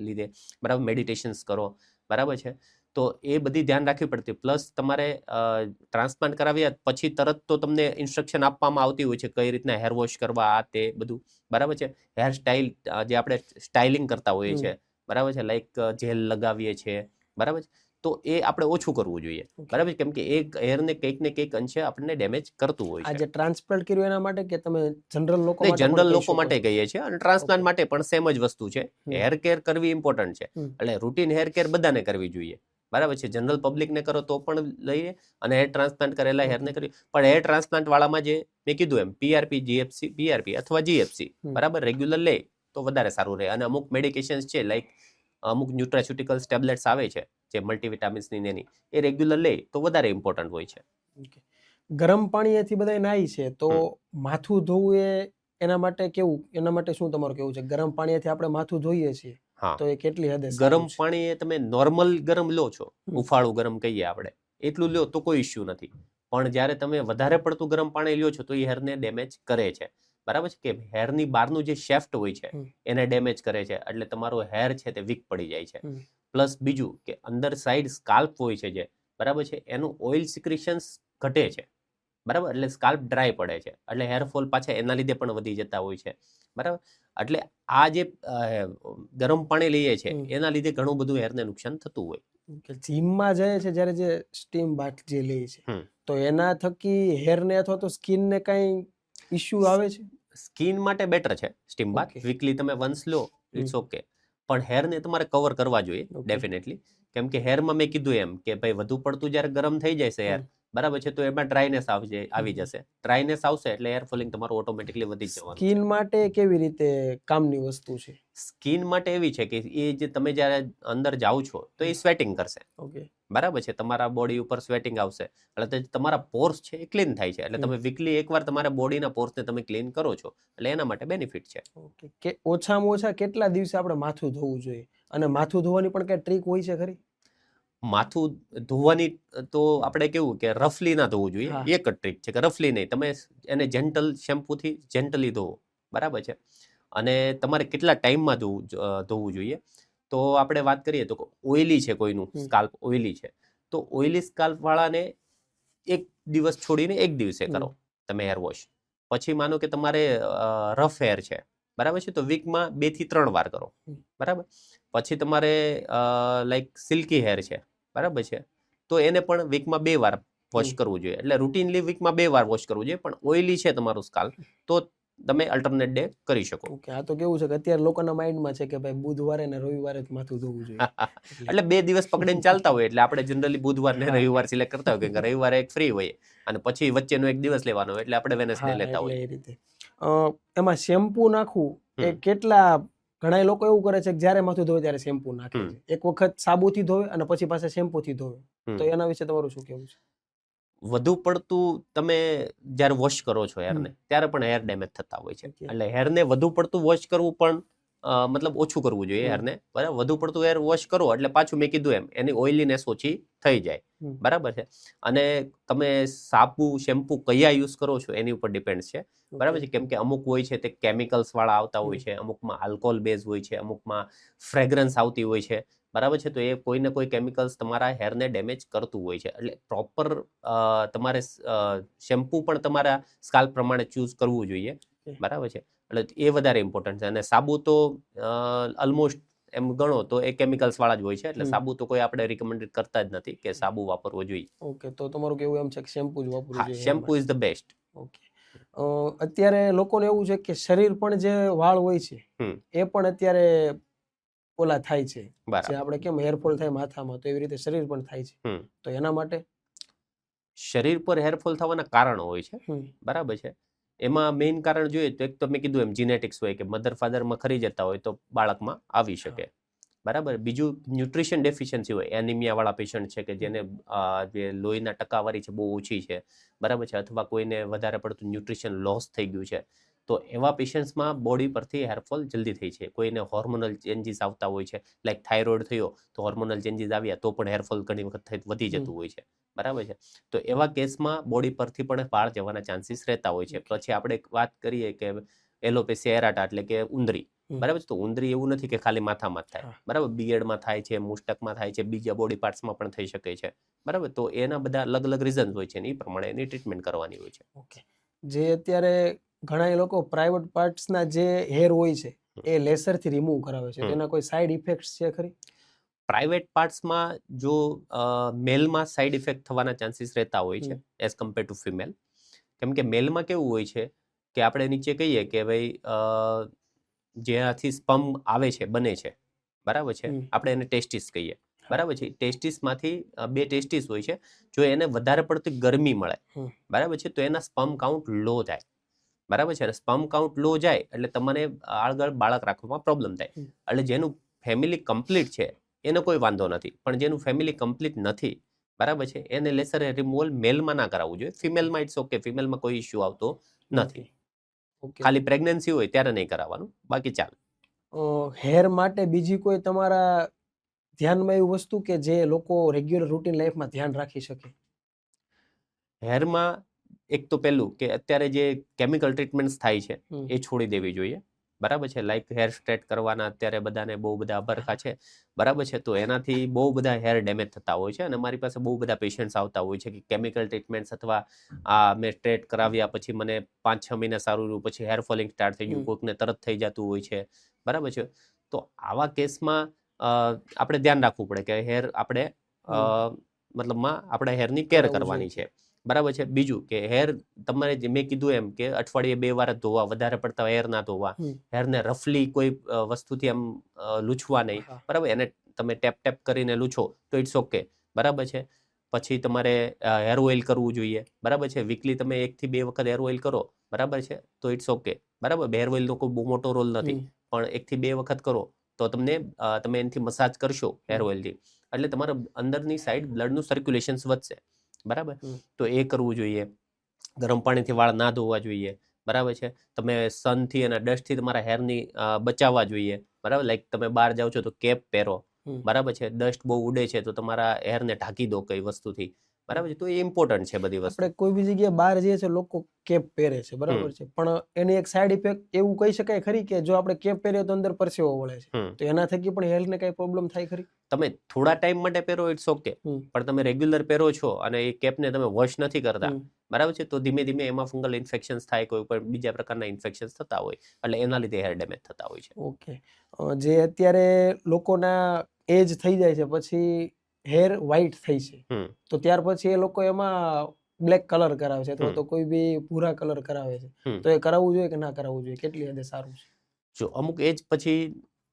લીધે, બરાબર, મેડિટેશન્સ કરો, બરાબર છે, તો એ બધી ધ્યાન રાખવી પડતી. પ્લસ તમારે ટ્રાન્સપ્લાન્ટ કરાવ્યા પછી તરત તો તમને ઇન્સ્ટ્રક્શન આપવામાં આવતી હોય છે કઈ રીતના હેર વોશ કરવા, આ તે બધું, બરાબર છે. હેર સ્ટાઇલ જે આપણે સ્ટાઇલિંગ કરતા હોઈએ છીએ, બરાબર છે, લાઈક જેલ લગાવીએ છીએ, બરાબર છે, તો એ આપણે ઓછું કરવું જોઈએ, બરાબર, કેમ કે એ હેરને કંઈક ને કંઈક અંશે આપણને ડેમેજ કરતું હોય છે. આજે ટ્રાન્સપ્લાન્ટ કર્યું એના માટે કે તમે જનરલ લોકો નહીં, માટે જનરલ લોકો માટે કહીએ છીએ, અને ટ્રાન્સપ્લાન્ટ માટે પણ સેમ જ વસ્તુ છે. હમ. હેર કેર કરવી ઇમ્પોર્ટન્ટ છે, હમ. એટલે રૂટીન હેર કેર બધાને કરવી જોઈએ, બરાબર છે. જનરલ પબ્લિકને કરો તો પણ લઈએ, અને હેર ટ્રાન્સપ્લાન્ટ કરેલા હેરને કરવી. પણ હેર ટ્રાન્સપ્લાન્ટ વાળામાં જે મેં કીધું એમ PRP GFC, PRP અથવા GFC, બરાબર, રેગ્યુલર લે તો વધારે સારું રહે. અને અમુક મેડિકેશન્સ છે, લાઈક અમુક ન્યુટ્રાસ્યુટિકલ્સ ટેબ્લેટ્સ આવે છે જે મલ્ટીવિટામિન્સની એની, એ રેગ્યુલર લે તો વધારે ઇમ્પોર્ટન્ટ હોય છે. Okay. ગરમ પાણીથી બધા નાઈ છે તો માથું ધોવું એના માટે કેવું, એના માટે શું તમારું કેવું છે? ગરમ પાણીથી આપણે માથું ધોઈએ છીએ હા, તો એ કેટલી હદે ગરમ સારું છે? પાણી એ તમે નોર્મલ ગરમ લો છો, ઉફાળું ગરમ કહીએ આપણે, એટલું લો તો કોઈ ઇશ્યુ નથી. પણ જ્યારે તમે વધારે પડતું ગરમ પાણી લ્યો છો તો એ હેરને ડેમેજ કરે છે, બરાબર છે, કે હેરની બહારનું જે શેફ્ટ હોય છે એને ડેમેજ કરે છે, એટલે તમારો હેર છે તે વીક પડી જાય છે. પ્લસ બીજું કે અંદર સાઈડ સ્કાલ્પ હોય છે જે, બરાબર છે, એનું ઓઇલ સિક્રેશન્સ ઘટે છે, બરાબર, એટલે સ્કાલ્પ ડ્રાય પડે છે, એટલે હેરફોલ પાછા એના લીધે પણ વધી જતા હોય છે, બરાબર. એટલે આ જે ગરમ પાણી લઈએ છે એના લીધે ઘણું બધું હેરને નુકસાન થતું હોય. જીમમાં જાય છે જ્યારે જે સ્ટીમ બાથ જે લે છે તો એના થકી હેરને અથવા તો સ્કિનને કઈ ઇશ્યુ આવે છે? સ્કિન માટે બેટર છે સ્ટીમ બાથ, વીકલી તમે વન્સ લો, ઇટ્સ ઓકે, પણ હેરને તમારે કવર કરવા જોઈએ ડેફિનેટલી, કેમ કે હેરમાં મેં કીધું એમ કે ભાઈ વધુ પડતું જ્યારે ગરમ થઈ જાય છે હેર, બરાબર છે, તો એમાં ડ્રાયનેસ આવી જશે. ડ્રાયનેસ આવશે એટલે હેર ફોલિંગ તમારું ઓટોમેટિકલી વધી જવાનું. સ્કિન માટે કેવી રીતે કામની વસ્તુ છે? સ્કિન માટે એવી છે કે એ જે તમે જ્યારે અંદર જાઓ છો તો એ સ્વેટિંગ કરશે, બરાબર છે, તમારા બોડી ઉપર સ્વેટિંગ આવશે, એટલે તમારા પોર્સ છે એ ક્લીન થાય છે. એટલે તમે વીકલી એકવાર તમારા બોડીના પોર્સને તમે ક્લીન કરો છો એટલે એના માટે બેનિફિટ છે. કે ઓછામાં ઓછા કેટલા દિવસે આપણે માથું ધોવું જોઈએ, અને માથું ધોવાની પણ કઈ ટ્રીક હોય છે ખરી? માથું ધોવાની તો આપણે કેવું કે રફલી ના ધોવું જોઈએ, એક જ ટ્રીક છે કે રફલી નહીં, તમે એને જેન્ટલ શેમ્પૂથી જેન્ટલી ધોવો, બરાબર છે. અને તમારે કેટલા ટાઈમમાં ધોવું જોઈએ, તો આપણે વાત કરીએ તો ઓઇલી છે કોઈનું સ્કાલ્પ ઓઇલી છે તો ઓઇલી સ્કાલ્પ વાળાને એક દિવસ છોડીને એક દિવસે કરો તમે હેર વોશ. પછી માનો કે તમારે રફ હેર છે, બરાબર છે, તો વીકમાં 2 થી 3 વાર કરો, બરાબર. પછી તમારે લાઈક સિલ્કી હેર છે, બરાબર છે, તો એને પણ વીકમાં 2 વાર વોશ કરવું જોઈએ. એટલે રૂટીનલી વીકમાં 2 વાર વોશ કરવું જોઈએ, પણ ઓઇલી છે તમારું સ્કાલ્પ તો તમે અલ્ટરનેટ ડે કરી શકો. ઓકે, આ તો કેવું છે કે અત્યારે લોકોના માઇન્ડમાં છે કે ભાઈ બુધવારે ને રવિવારે જ માથું ધોવું જોઈએ. એટલે 2 દિવસ પકડીને ચાલતા હોય એટલે આપણે જનરલી બુધવાર ને રવિવાર સિલેક્ટ કરતા હોય કે રવિવારે એક ફ્રી હોય અને પછી વચ્ચેનો એક દિવસ લેવાનો એટલે આપણે વેનસડે લેતા હોય. એ રીતે એમાં શેમ્પુ નાખવું એ કેટલા, ઘણા લોકો એવું કરે છે કે જ્યારે માથું ધોવે ત્યારે શેમ્પુ નાખે છે, એક વખત સાબુથી ધોવે અને પછી પાછા શેમ્પૂથી ધોવે, તો એના વિશે તમારું શું કહેવું છે? વધુ પડતું તમે જ્યારે વોશ કરો છો હેરને ત્યારે પણ હેર ડેમેજ થતા હોય છે, એટલે હેરને વધુ પડતું વોશ કરવું પણ મતલબ ઓછું કરવું જોઈએ હેરને, બરાબર. વધુ પડતું હેર વોશ કરો એટલે પાછું મેં કીધું એમ એની ઓઇલીનેસ ઓછી થઈ જાય, બરાબર છે. અને તમે સાબુ શેમ્પુ કયા યુઝ કરો છો એની ઉપર ડિપેન્ડ છે, બરાબર છે, કેમ કે અમુક હોય છે તે કેમિકલ્સ વાળા આવતા હોય છે, અમુકમાં આલ્કોહોલ બેઝ હોય છે, અમુકમાં ફ્રેગ્રન્સ આવતી હોય છે, બરાબર છે, તો એ કોઈને કોઈ કેમિકલ્સ તમારા હેરને ડેમેજ કરતું હોય છે. એટલે પ્રોપર તમારે શેમ્પુ પણ તમારા સ્કાલ્પ પ્રમાણે ચૂઝ કરવું જોઈએ, બરાબર છે. એટલે એ વધારે ઇમ્પોર્ટન્ટ છે. અને સાબુ તો ઓલમોસ્ટ એમ ગણો તો એ કેમિકલ્સ વાળા જ હોય છે, એટલે સાબુ તો કોઈ આપણે રિકમેન્ડેડ કરતા જ નથી કે સાબુ વાપરવો જોઈએ. ઓકે, તો તમારું કેવું એમ છે કે શેમ્પુ જ વાપરવું જોઈએ? Shampoo is the best. Okay, અત્યારે લોકોને એવું છે કે શરીર પણ જે વાળ હોય છે હમ. એ પણ અત્યારે ઓલા થાય છે, જે બરાબર. આપણે કેમ હેરફોલ થાય માથામાં, તો એવી રીતે શરીર પણ થાય છે. હમ. તો એના માટે શરીર પર હેરફોલ થવાના કારણો હોય છે, બરાબર છે. એમાં મેઇન કારણ જોઈએ તો એક તો મેં કીધું એમ જીનેટિક્સ હોય કે મધર ફાધરમાં ખરી જતા હોય તો બાળકમાં આવી શકે, બરાબર. બીજું ન્યુટ્રિશન ડેફિશિયન્સી હોય, એનિમિયાવાળા પેશન્ટ છે કે જેને જે લોહીના ટકાવારી છે બહુ ઓછી છે, બરાબર છે, અથવા કોઈને વધારે પડતું ન્યુટ્રિશન લોસ થઈ ગયું છે, તો એવા પેશન્ટ્સમાં બોડી પરથી હેરફોલ જલ્દી થઈ છે. કોઈને હોર્મોનલ ચેન્જીસ આવતા હોય છે, લાઈક થાઇરોઇડ થયો તો હોર્મોનલ ચેન્જીસ આવ્યા તો પણ હેરફોલ ઘણી વખત વધી જતું હોય છે, બરાબર છે. તો એવા કેસમાં બોડી પરથી પણ વાળ જવાના ચાન્સીસ રહેતા હોય છે. પછી આપણે વાત કરીએ કે એલોપેસિયા એરાટા એટલે કે ઉંદરી, બરાબર છે. તો ઉંદરી એવું નથી કે ખાલી માથામાં જ થાય, બરાબર. બિયર્ડમાં થાય છે, મુસ્ટકમાં થાય છે, બીજા બોડી પાર્ટ્સમાં પણ થઈ શકે છે, બરાબર. તો એના બધા અલગ અલગ રીઝન્સ હોય છે, એ પ્રમાણે એની ટ્રીટમેન્ટ કરવાની હોય છે. ઓકે. જે અત્યારે ઘણા લોકો પ્રાઇવેટ પાર્ટ્સના જે હેર હોય છે એ લેસરથી રિમૂવ કરાવે છે, તો એના કોઈ સાઇડ ઇફેક્ટ્સ છે ખરી? પ્રાઇવેટ પાર્ટ્સમાં જો મેલમાં સાઇડ ઇફેક્ટ થવાના ચાન્સીસ રહેતા હોય છે એઝ કમ્પેર ટુ ફિમેલ. કેમ કે મેલમાં કેવું હોય છે કે આપણે નીચે કહીએ કે ભાઈ જેનાથી સ્પમ આવે છે, બને છે, બરાબર છે, આપણે એને ટેસ્ટિસ કહીએ, બરાબર છે. ટેસ્ટિસમાંથી 2 ટેસ્ટિસ હોય છે. જો એને વધારે પડતી ગરમી મળે, બરાબર છે, તો એના સ્પમ કાઉન્ટ લો જાય, બરાબર છે. સ્પમ કાઉન્ટ લો જાય એટલે તમને આગળ બાળક રાખવામાં પ્રોબ્લેમ થાય. એટલે જેનું ફેમિલી કમ્પ્લીટ છે એને કોઈ વાંધો નથી, પણ જેનું ફેમિલી કમ્પ્લીટ નથી, બરાબર છે, એને લેસર રિમૂવલ મેલમાં ના કરાવવું જોઈએ. ફિમેલમાં ઇટ્સ ઓકે, ફિમેલમાં કોઈ ઇશ્યુ આવતો નથી. ખાલી પ્રેગ્નન્સી હોય ત્યારે નહીં કરાવવાનું, બાકી ચાલે. હેર માટે બીજી કોઈ તમારા ધ્યાનમાં એવી વસ્તુ કે જે લોકો રેગ્યુલર રૂટીન લાઈફમાં ધ્યાન રાખી શકે? હેરમાં એક તો પહેલું કે અત્યારે જે કેમિકલ ટ્રીટમેન્ટ્સ થાય છે એ છોડી દેવી જોઈએ, બરાબર છે. લાઈક હેર સ્ટ્રેટ કરવાના અત્યારે બધાને બહુ બધા અભરખા છે, બરાબર છે. તો એનાથી બહુ બધા હેર ડેમેજ થતા હોય છે અને મારી પાસે બહુ બધા પેશન્ટ્સ આવતા હોય છે કે કેમિકલ ટ્રીટમેન્ટ્સ અથવા મેં સ્ટ્રેટ કરાવ્યા પછી મને 5-6 મહિના સારું રહ્યું, પછી હેર ફોલિંગ સ્ટાર્ટ થઈ ગયું, કોઈકને તરત થઈ જતું હોય છે, બરાબર છે. તો આવા કેસમાં આપણે ધ્યાન રાખવું પડે કે હેર આપણે મતલબમાં આપણે હેરની કેર કરવાની છે, બરાબર છે. બીજું કે હેર તમારે જે મેં કીધું એમ કે અઠવાડિયે 2 વાર જ ધોવા, વધારે પડતા હેર ના ધોવા, હેરને રફલી કોઈ વસ્તુથી આમ લૂછવા નહીં, બરાબર. એને તમે ટેપ કરીને લૂછો તો ઇટ્સ ઓકે, બરાબર છે. પછી તમારે હેર ઓઇલ કરવું જોઈએ, બરાબર છે. વીકલી તમે 1 થી 2 વખત હેર ઓઇલ કરો, બરાબર છે, તો ઇટ્સ ઓકે, બરાબર. હેર ઓઇલનો કોઈ બહુ મોટો રોલ નથી, પણ 1 થી 2 વખત કરો તો તમે એનાથી મસાજ કરશો હેર ઓઇલથી એટલે તમારા અંદરની સાઈડ બ્લડનું સર્ક્યુલેશન વધશે, બરાબર. તો એ કરવું જોઈએ. ગરમ પાણીથી વાળ ના ધોવા જોઈએ, બરાબર છે. તમે સનથી અને ડસ્ટથી તમારા હેરની બચાવવા જોઈએ, બરાબર. લાઈક તમે બહાર જાઓ છો તો કેપ પહેરો, બરાબર છે. ડસ્ટ બહુ ઉડે છે તો તમારા હેરને ઢાંકી દો કઈ વસ્તુથી, બરાબર છે. તો એ ઇમ્પોર્ટન્ટ છે બધી વસ્તુ. આપણે કોઈ બી જગ્યાએ બહાર જઈએ છીએ લોકો કેપ પહેરે છે, બરાબર છે, પણ એની એક સાઈડ ઇફેક્ટ એવું કહી શકાય ખરી કે જો આપણે કેપ પહેરીએ તો અંદર પરસેવો વળે છે, તો એના થકી પણ હેલ્થને કઈ પ્રોબ્લેમ થાય ખરી? તમે થોડા ટાઈમ માટે પહેરો ઇટ્સ ઓકે, પણ તમે રેગ્યુલર પહેરો છો અને એ કેપને તમે વોશ નથી કરતા, બરાબર છે, તો ધીમે ધીમે એમાં ફંગલ ઇન્ફેક્શન્સ થાય, કોઈ પણ બીજા પ્રકારના ઇન્ફેક્શન્સ થતા હોય એટલે એના લીધે હેર ડેમેજ થતા હોય છે. ઓકે. જે અત્યારે લોકોના એજ થઈ જાય છે પછી હેર વ્હાઈટ થઈ છે, તો ત્યાર પછી એ લોકો એમાં બ્લેક કલર કરાવે છે અથવા તો કોઈ બી ભૂરા કલર કરાવે છે, તો એ કરાવવું જોઈએ કે ના કરાવવું જોઈએ? કેટલી હદે સારું છે? જો અમુક એજ પછી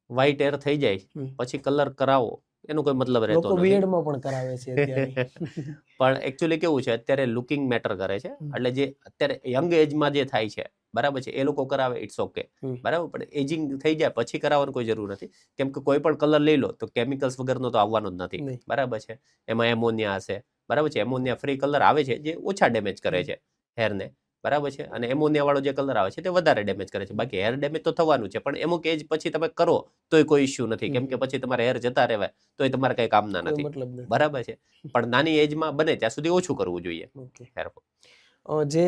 વ્હાઈટ હેર થઈ જાય પછી કલર કરાવો એનો કોઈ મતલબ રહેતો લોકો નથી. બીએડમાં પણ કરાવે છે અત્યારે. પણ એકચ્યુઅલી કેવું છે અત્યારે લુકિંગ મેટર કરે છે, એટલે જે અત્યારે યંગ એજમાં જે થાય છે, બરાબર છે, એ લોકો કરાવે ઇટ્સ ઓકે, બરાબર. પણ એજિંગ થઈ જાય પછી કરાવવાની કોઈ જરૂર નથી, કેમ કે કોઈ પણ કલર લઈ લો તો કેમિકલ્સ વગરનો તો આવવાનો જ નથી, બરાબર છે. એમાં એમોનિયા હશે, બરાબર છે. એમોનિયા ફ્રી કલર આવે છે જે ઓછા ડેમેજ કરે છે હેરને, બરાબર છે. અને એમોનિયા વાળો જે કલર આવે છે તે વધારે ડેમેજ કરે છે. બાકી હેર ડેમેજ તો થવાનું છે, પણ અમુક એજ પછી તમે કરો તોય કોઈ ઇશ્યુ નથી, કેમ કે પછી તમારે હેર જતા રહેવાય તોય તમારે કઈ કામના નથી, બરાબર છે. પણ નાની એજમાં બને ત્યાં સુધી ઓછું કરવું જોઈએ હેરફોલ. જે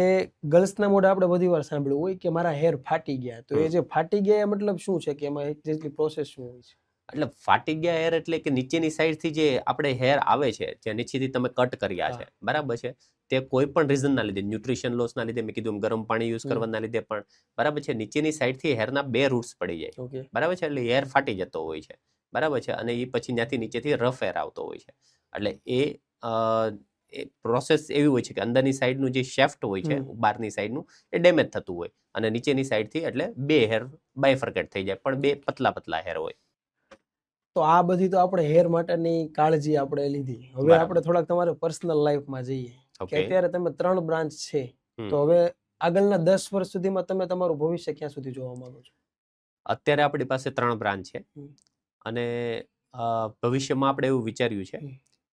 ગર્લ્સના મોઢે આપણે બધી વાર સાંભળ્યું હોય કે મારા હેર ફાટી ગયા, તો એ જે ફાટી ગયા મતલબ શું છે કે એમાં એક્ઝેક્ટલી પ્રોસેસ શું હોય છે? એટલે ફાટી ગયા હેર એટલે કે નીચેની સાઈડથી જે આપણે હેર આવે છે, જે નીચેથી તમે કટ કર્યા છે, બરાબર છે, તે કોઈ પણ રીઝનના લીધે, ન્યુટ્રિશન લોસના લીધે, મેં કીધું ગરમ પાણી યુઝ કરવાના લીધે પણ, બરાબર છે, નીચેની સાઈડથી હેરના 2 રૂટ્સ પડી જાય, બરાબર છે, એટલે હેર ફાટી જતો હોય છે, બરાબર છે. અને એ પછી ત્યાંથી નીચેથી રફ હેર આવતો હોય છે, એટલે એ પ્રોસેસ એવી હોય છે કે અંદરની સાઈડનું જે શેફ્ટ હોય છે બહારની સાઈડનું એ ડેમેજ થતું હોય અને નીચેની સાઈડથી એટલે બે હેર બાયફર્કેટ થઈ જાય પણ બે પતલા પતલા હેર હોય. તો આ બધી તો આપણે હેર માટેની કાળજી આપણે લીધી. હવે બરાબર. આપણે થોડાક તમારે પર્સનલ લાઈફમાં જઈએ કે ઓકે. અત્યારે તમે 3 બ્રાન્ચ છે, હમ. તો હવે આગળના 10 વર્ષ સુધીમાં તમે તમારું ભવિષ્ય ક્યાં સુધી જોવા માંગો છો? અત્યારે આપણી પાસે 3 બ્રાન્ચ છે હમ. અને ભવિષ્યમાં આપણે એવું વિચાર્યું છે હમ.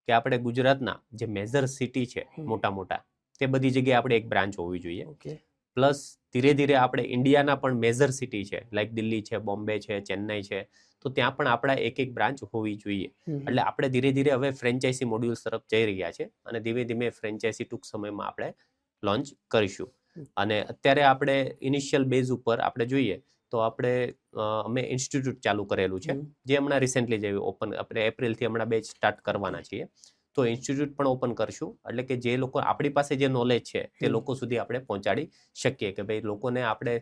કે આપણે ગુજરાતના જે મેજર સિટી છે હમ. મોટા મોટા તે બધી જગ્યાએ આપણે એક બ્રાન્ચ હોવી જોઈએ. ઓકે. પ્લસ ધીરે ધીરે આપણે ઇન્ડિયાના પણ મેજર સિટી છે લાઈક દિલ્હી છે, બોમ્બે છે, ચેન્નઈ છે, તો ત્યાં પણ આપણા એક બ્રાન્ચ હોવી જોઈએ. એટલે આપણે ધીરે ધીરે હવે ફ્રેન્ચાઇઝી મોડ્યુલ્સ તરફ જઈ રહ્યા છે અને ધીમે ધીમે ફ્રેન્ચાઇઝી ટૂંક સમયમાં આપણે લોન્ચ કરીશું. અને અત્યારે આપણે ઇનિશિયલ બેઝ ઉપર આપણે જોઈએ તો આપણે અમે ઇન્સ્ટિટ્યૂટ ચાલુ કરેલું છે જે હમણાં રિસેન્ટલી જ ઓપન આપણે એપ્રિલથી હમણાં બેચ સ્ટાર્ટ કરવાના છીએ. તો ઇન્સ્ટિટ્યૂટ પણ ઓપન કરશું એટલે કે જે લોકો આપણી પાસે જે નોલેજ છે તે લોકો સુધી આપણે પહોંચાડી શકીએ કે ભાઈ લોકોને આપણે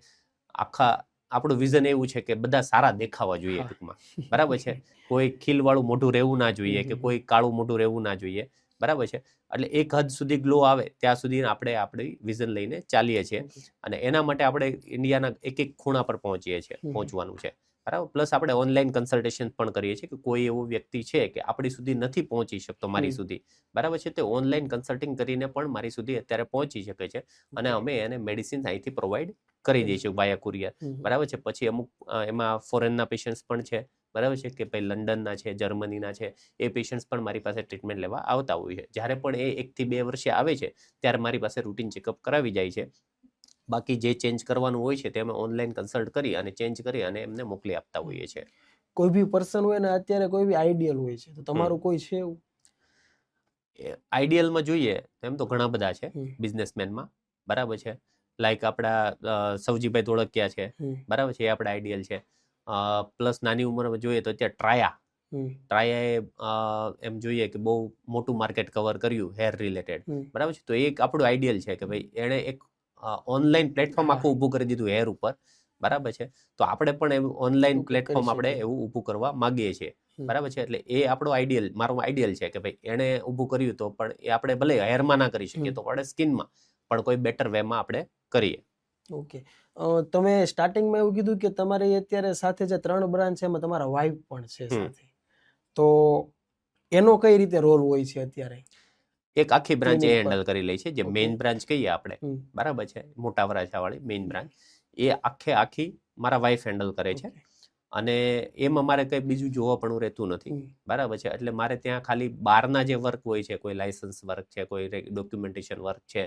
આપણું વિઝન એવું છે કે બધા સારા દેખાવા જોઈએ ટૂંકમાં. બરાબર છે. કોઈ ખીલવાળું મોઢું રહેવું ના જોઈએ કે કોઈ કાળું મોઢું રહેવું ના જોઈએ. બરાબર છે. એટલે એક હદ સુધી ગ્લો આવે ત્યાં સુધી આપણે આપણી વિઝન લઈને ચાલીએ છીએ અને એના માટે આપણે ઇન્ડિયાના એક ખૂણા પર પહોંચવાનું છે. બરાબર. પ્લસ આપણે ઓનલાઈન કન્સલ્ટેશન પણ કરીએ છીએ કે કોઈ એવો વ્યક્તિ છે કે આપણી સુધી નથી પહોંચી શકતો મારી સુધી. બરાબર છે. તે ઓનલાઈન કન્સલ્ટિંગ કરીને પણ મારી સુધી અત્યારે પહોંચી શકે છે અને અમે એને મેડિસિન અહીંથી પ્રોવાઈડ કરી દઈશું બાય કુરિયર. બરાબર છે. પછી અમુક એમાં ફોરેનના પેશન્ટ્સ પણ છે. બરાબર છે કે ભાઈ લંડનના છે, જર્મનીના છે, એ પેશન્ટ્સ પણ મારી પાસે ટ્રીટમેન્ટ લેવા આવતા હોય છે. જ્યારે પણ એ 1 થી 2 વર્ષે આવે છે ત્યારે મારી પાસે રૂટીન ચેકઅપ કરાવી જાય છે. બાકી જે ચેન્જ કરવાનું હોય છે તે અમે ઓનલાઈન કન્સલ્ટ કરી અને ચેન્જ કરી અને એમને મોકલી આપતા હોઈએ છીએ. કોઈ બી પર્સન હોય ને અત્યારે કોઈ બી આઈડિયલ હોય છે, તો તમારું કોઈ છે એવું? આઈડિયલમાં જોઈએ એમ તો ઘણા બધા છે બિઝનેસમેનમાં. બરાબર છે. લાઈક આપણા સવજીભાઈ ધોળકિયા છે. બરાબર છે. એ આપણા આઈડિયલ છે. પ્લસ નાની ઉંમરમાં જોઈએ તો અત્યારે ટ્રાયાએ એમ જોઈએ કે બહુ મોટું માર્કેટ કવર કર્યું હેર રિલેટેડ. બરાબર છે. તો એક આપણું આઈડિયલ છે કે ભાઈ એણે એક ઓનલાઈન પ્લેટફોર્મ આખું ઊભું કરી દીધું હેર ઉપર. બરાબર છે. તો આપણે પણ એવું ઓનલાઈન પ્લેટફોર્મ આપણે એવું ઊભું કરવા માંગીએ છીએ. બરાબર છે. એટલે એ આપણો મારો આઈડિયલ છે કે ભાઈ એણે ઊભું કર્યું તો પણ એ આપણે ભલે હેરમાં ના કરી શકીએ તો આપણે સ્કિનમાં પણ કોઈ બેટર વેમાં આપણે કરીએ. ઓકે. તમે સ્ટાર્ટિંગમાં એવું કીધું કે તમારી અત્યારે સાથે જે 3 બ્રાન્ચ છે એમાં તમારા વાઇફ પણ છે સાથે, તો એનો કઈ રીતે રોલ હોય છે અત્યારે? એક આખી બ્રાન્ચ એ હેન્ડલ કરી લે છે જે મેઇન બ્રાન્ચ કહીએ આપણે. બરાબર છે. મોટા વરાછાવાળી મેઇન બ્રાન્ચ એ આખી મારા વાઇફ હેન્ડલ કરે છે અને એમાં મારે કંઈ બીજું જોવા પણ રહેતું નથી. બરાબર છે. એટલે મારે ત્યાં ખાલી બહારના જે વર્ક હોય છે, કોઈ લાયસન્સ વર્ક છે, કોઈ ડોક્યુમેન્ટેશન વર્ક છે,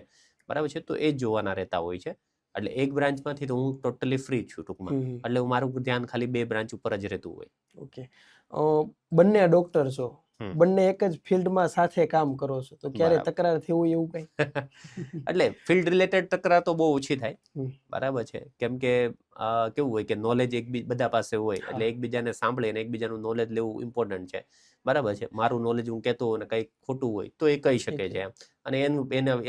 બરાબર છે, તો એ જ જોવાના રહેતા હોય છે. એટલે એક બ્રાન્ચમાંથી તો હું ટોટલી ફ્રી છું ટૂંકમાં. એટલે મારું ધ્યાન ખાલી 2 બ્રાન્ચ ઉપર જ રહેતું હોય. ઓકે. બંને ડોક્ટર છો, બંને એક જ ફિલ્ડમાં સાથે કામ કરો છો, તો ક્યારે તકરાર થઈ હોય એવું કઈ? એટલે ફિલ્ડ રિલેટેડ તકરાર તો બહુ ઓછી થાય. બરાબર છે. કેમ કે કેવું હોય કે નોલેજ બધા પાસે હોય એટલે એકબીજાને સાંભળી અને એકબીજાનું નોલેજ લેવું ઇમ્પોર્ટન્ટ છે. બરાબર છે. મારું નોલેજ હું કહેતો હોય અને કંઈક ખોટું હોય તો એ કહી શકે છે એમ. અને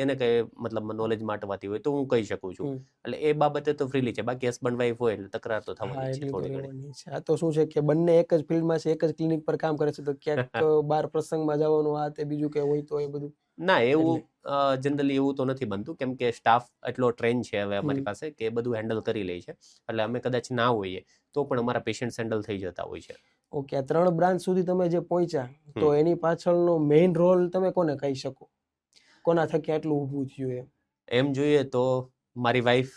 એને કઈ મતલબ નોલેજમાં અટવાતી હોય તો હું કહી શકું છું. એટલે એ બાબતે તો ફ્રીલી છે. બાકી હસબન્ડ વાઈફ હોય એટલે તકરાર તો થવાની છે થોડી ઘણી. આ તો શું છે કે બંને એક જ ફિલ્ડમાં છે, એક જ ક્લિનિક પર કામ કરે છે, તો ક્યાંક બાર પ્રસંગમાં જવાનું આ તે બીજું કે હોય તો એ બધું ના એવું જનરલી એવું તો નથી બનતું કેમ કે સ્ટાફ એટલો ટ્રેન છે હવે અમારી પાસે કે બધું હેન્ડલ કરી લે છે. એટલે અમે કદાચ ના હોઈએ તો પણ અમારા પેશન્ટ હેન્ડલ થઈ જતા હોય છે. ઓકે. આ 3 બ્રાન્ચ સુધી તમે જે પહોંચ્યા તો એની પાછળનો મેઇન રોલ તમે કોને કહી શકો? કોના થકી આટલું ઊભું થયું એમ? એમ જોઈએ તો મારી વાઈફ,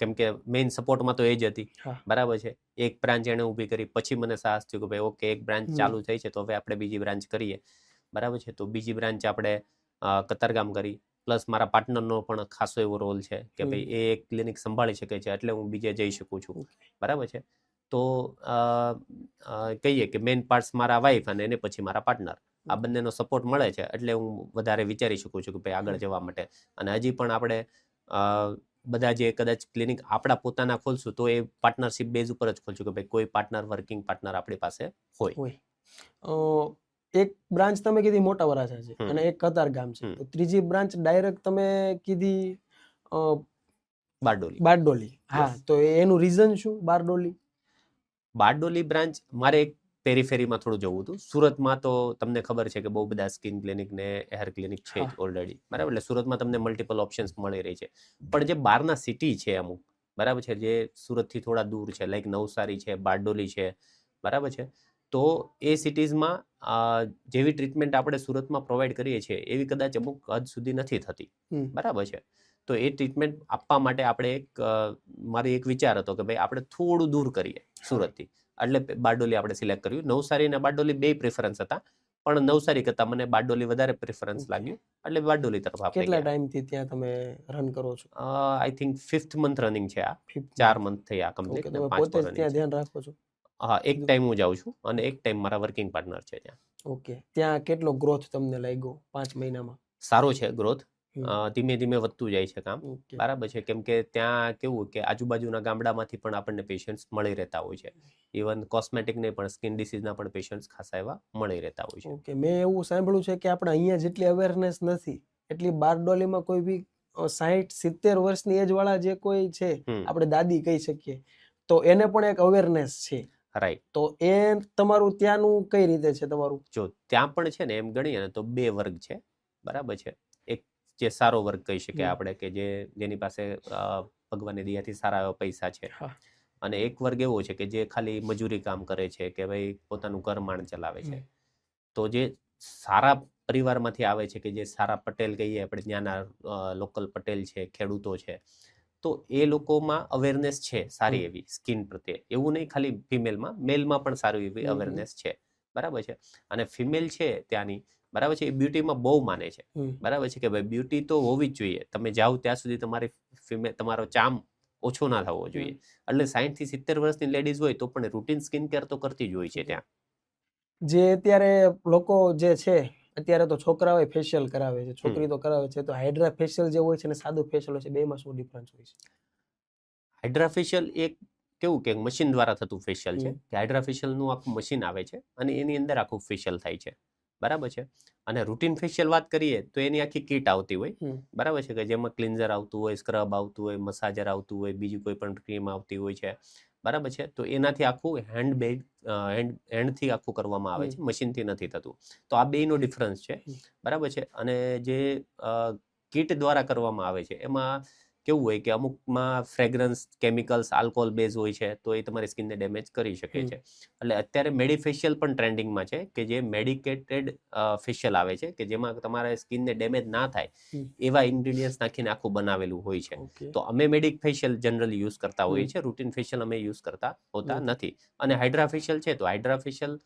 કેમ કે મેઇન સપોર્ટમાં તો એ જ હતી. બરાબર છે. એક બ્રાન્ચ એને ઊભી કરી પછી મને સાહસ થયું કે ભાઈ ઓકે એક બ્રાન્ચ ચાલુ થઈ છે તો હવે આપણે બીજી બ્રાન્ચ કરીએ. બરાબર છે. તો બીજી બ્રાન્ચ આપણે કતારગામ કરી. પ્લસ મારા પાર્ટનરનો પણ ખાસો એવો રોલ છે કે ભાઈ એ એક ક્લિનિક સંભાળી શકે છે એટલે હું બીજે જઈ શકું છું. બરાબર છે. તો કહીએ કે મેઇન પાર્ટ્સ મારા વાઈફ અને એને પછી મારા પાર્ટનર, આ બંનેનો સપોર્ટ મળે છે એટલે હું વધારે વિચારી શકું છું કે ભાઈ આગળ જવા માટે. અને હજી પણ આપણે બધા જે કદાચ ક્લિનિક આપણા પોતાના ખોલશું તો એ પાર્ટનરશિપ બેઝ ઉપર જ ખોલશું કે ભાઈ કોઈ પાર્ટનર વર્કિંગ પાર્ટનર આપણી પાસે હોય. એક બ્રાન્ચ તમે કીધી મોટા વરાછા છે અને એક કતારગામ છે, તો ત્રીજી બ્રાન્ચ ડાયરેક્ટ તમે કીધી બારડોલી. હા, તો એનું રીઝન શું? બારડોલી બ્રાન્ચ મારે એક પેરીફેરીમાં થોડું જવું હતું. સુરતમાં તો તમને ખબર છે કે બહુ બધા સ્કિન ક્લિનિક ને હેર ક્લિનિક છે જ ઓલરેડી, બરાબર. એટલે સુરતમાં તમને મલ્ટિપલ ઓપ્શન્સ મળી રહી છે. પણ જે બહારના સિટી છે અમુક, બરાબર છે, જે સુરતથી થોડા દૂર છે, લાઈક નવસારી છે, બારડોલી છે, બરાબર છે, તો એ સિટીઝમાં જેવી ટ્રીટમેન્ટ આપણે સુરતમાં પ્રોવાઈડ કરીએ છીએ એવી કદાચ અમુક હદ સુધી નથી થતી, બરાબર છે. તો એ ટ્રીટમેન્ટ આપવા માટે આપણે મારી એક વિચાર હતો કે ભાઈ આપણે થોડું દૂર કરીએ સુરતથી, એટલે બારડોલી આપણે સિલેક્ટ કર્યું. નવસારી અને બારડોલી બે પ્રેફરન્સ હતા, પણ નવસારી કરતાં મને બારડોલી વધારે પ્રેફરન્સ લાગ્યું, એટલે બારડોલી તરફ આપણે કેટલા ટાઈમથી ત્યાં તમે રન કરો છો? I think 5th month running છે આ, 4 મંથ થઈ આ કમ્પ્લીટ. તમે પોતે જ ત્યાં ધ્યાન રાખો છો? હા, એક ટાઈમ હું જાઉં છું અને એક ટાઈમ મારા વર્કિંગ પાર્ટનર છે ત્યાં. ઓકે, ત્યાં કેટલો ગ્રોથ તમને લાગ્યો 5 મહિનામાં? સારો છે ગ્રોથ, ધીમે ધીમે વધતું જાય છે કામ, બરાબર છે. કેમ કે ત્યાં કેવું કે આજુબાજુના ગામડામાંથી પણ આપણને પેશન્ટ્સ મળી રહેતા હોય છે. ઇવન કોસ્મેટિકને પણ, સ્કિન ડિસીઝના પણ પેશન્ટ્સ ખાસા એવા મળી રહેતા હોય છે. ઓકે, મેં એવું સાંભળ્યું છે કે આપણે અહીંયા જેટલી અવેરનેસ નથી એટલી બારડોલીમાં કોઈ બી 60-70 વર્ષની એજ વાળા જે કોઈ છે, આપણે દાદી કહી શકીએ, તો એને પણ એક અવેરનેસ છે. રાઈટ. તો એ તમારું ત્યાંનું કઈ રીતે છે તમારું? જો ત્યાં પણ છે ને, એમ ગણીએ ને તો 2 વર્ગ છે, બરાબર છે. એક જે સારો વર્ગ કહી શકીએ આપણે, કે જેની પાસે ભગવાનની દયાથી સારા એવા પૈસા છે, અને એક વર્ગ એવો છે કે જે ખાલી મજૂરી કામ કરે છે, કે ભાઈ પોતાનું ઘર માણ ચલાવે છે. તો જે સારા પરિવારમાંથી આવે છે, કે જે સારા પટેલ કહીએ આપણે, ત્યાંના લોકલ પટેલ છે, ખેડૂતો છે, તો એ લોકોમાં અવેરનેસ છે સારી એવી સ્કિન પ્રત્યે. એવું નહીં ખાલી ફિમેલમાં, મેલમાં પણ સારી એવી અવેરનેસ છે, બરાબર છે. અને ફિમેલ છે ત્યાંની, બરાબર છે, એ બ્યુટીમાં બહુ માને છે, બરાબર છે, કે ભાઈ બ્યુટી તો હોવી જ જોઈએ. તમે જાઓ ત્યાં સુધી તમારી તમારો ચામ ઓછો ના થવો જોઈએ. એટલે 60 થી 70 વર્ષની લેડીઝ હોય તો પણ રૂટીન સ્કિન કેર તો કરતી જ હોય છે ત્યાં. જે અત્યારે લોકો જે છે, અત્યારે તો છોકરાઓ ફેશિયલ કરાવે છે, છોકરી તો કરાવે છે, તો હાઇડ્રા ફેશિયલ જે હોય છે અને સાદું ફેશિયલ હોય છે, બેમાં શું ડિફરન્સ હોય છે? હાઇડ્રા ફેશિયલ એક કેવું કે મશીન દ્વારા થતું ફેશિયલ છે, કે હાઇડ્રા ફેશિયલનું આખું મશીન આવે છે અને એની અંદર આખું ફેશિયલ થાય છે, બરાબર છે. અને રૂટીન ફેશિયલ વાત કરીએ તો એની આખી કિટ આવતી હોય, બરાબર છે, કે જેમાં ક્લિન્ઝર આવતું હોય, સ્ક્રબ આવતું હોય, મસાજર આવતું હોય, બીજી કોઈ પણ ક્રીમ આવતી હોય છે, બરાબર છે. તો એનાથી આખું હેન્ડથી આખું કરવામાં આવે છે, મશીનથી નથી થતું. તો આ બેનો ડિફરન્સ છે, બરાબર છે. અને જે કિટ દ્વારા કરવામાં આવે છે એમાં કેવું હોય કે અમુકમાં ફ્રેગ્રન્સ, કેમિકલ્સ, આલ્કોહોલ બેઝ હોય છે, તો એ તમારી સ્કિનને ડેમેજ કરી શકે છે. એટલે અત્યારે મેડિફેશિયલ પણ ટ્રેન્ડિંગમાં છે, કે જે મેડિકેટેડ ફેશિયલ આવે છે, કે જેમાં તમારા સ્કિનને ડેમેજ ના થાય એવા ઇન્ગ્રેડિયન્ટ્સ નાખીને આખું બનાવેલું હોય છે. તો અમે મેડિક ફેશિયલ જનરલી યુઝ કરતા હોઈએ છીએ, રૂટીન ફેશિયલ અમે યુઝ કરતા હોતા નથી. અને હાઇડ્રા ફેશિયલ છે, તો હાઇડ્રા ફેશિયલ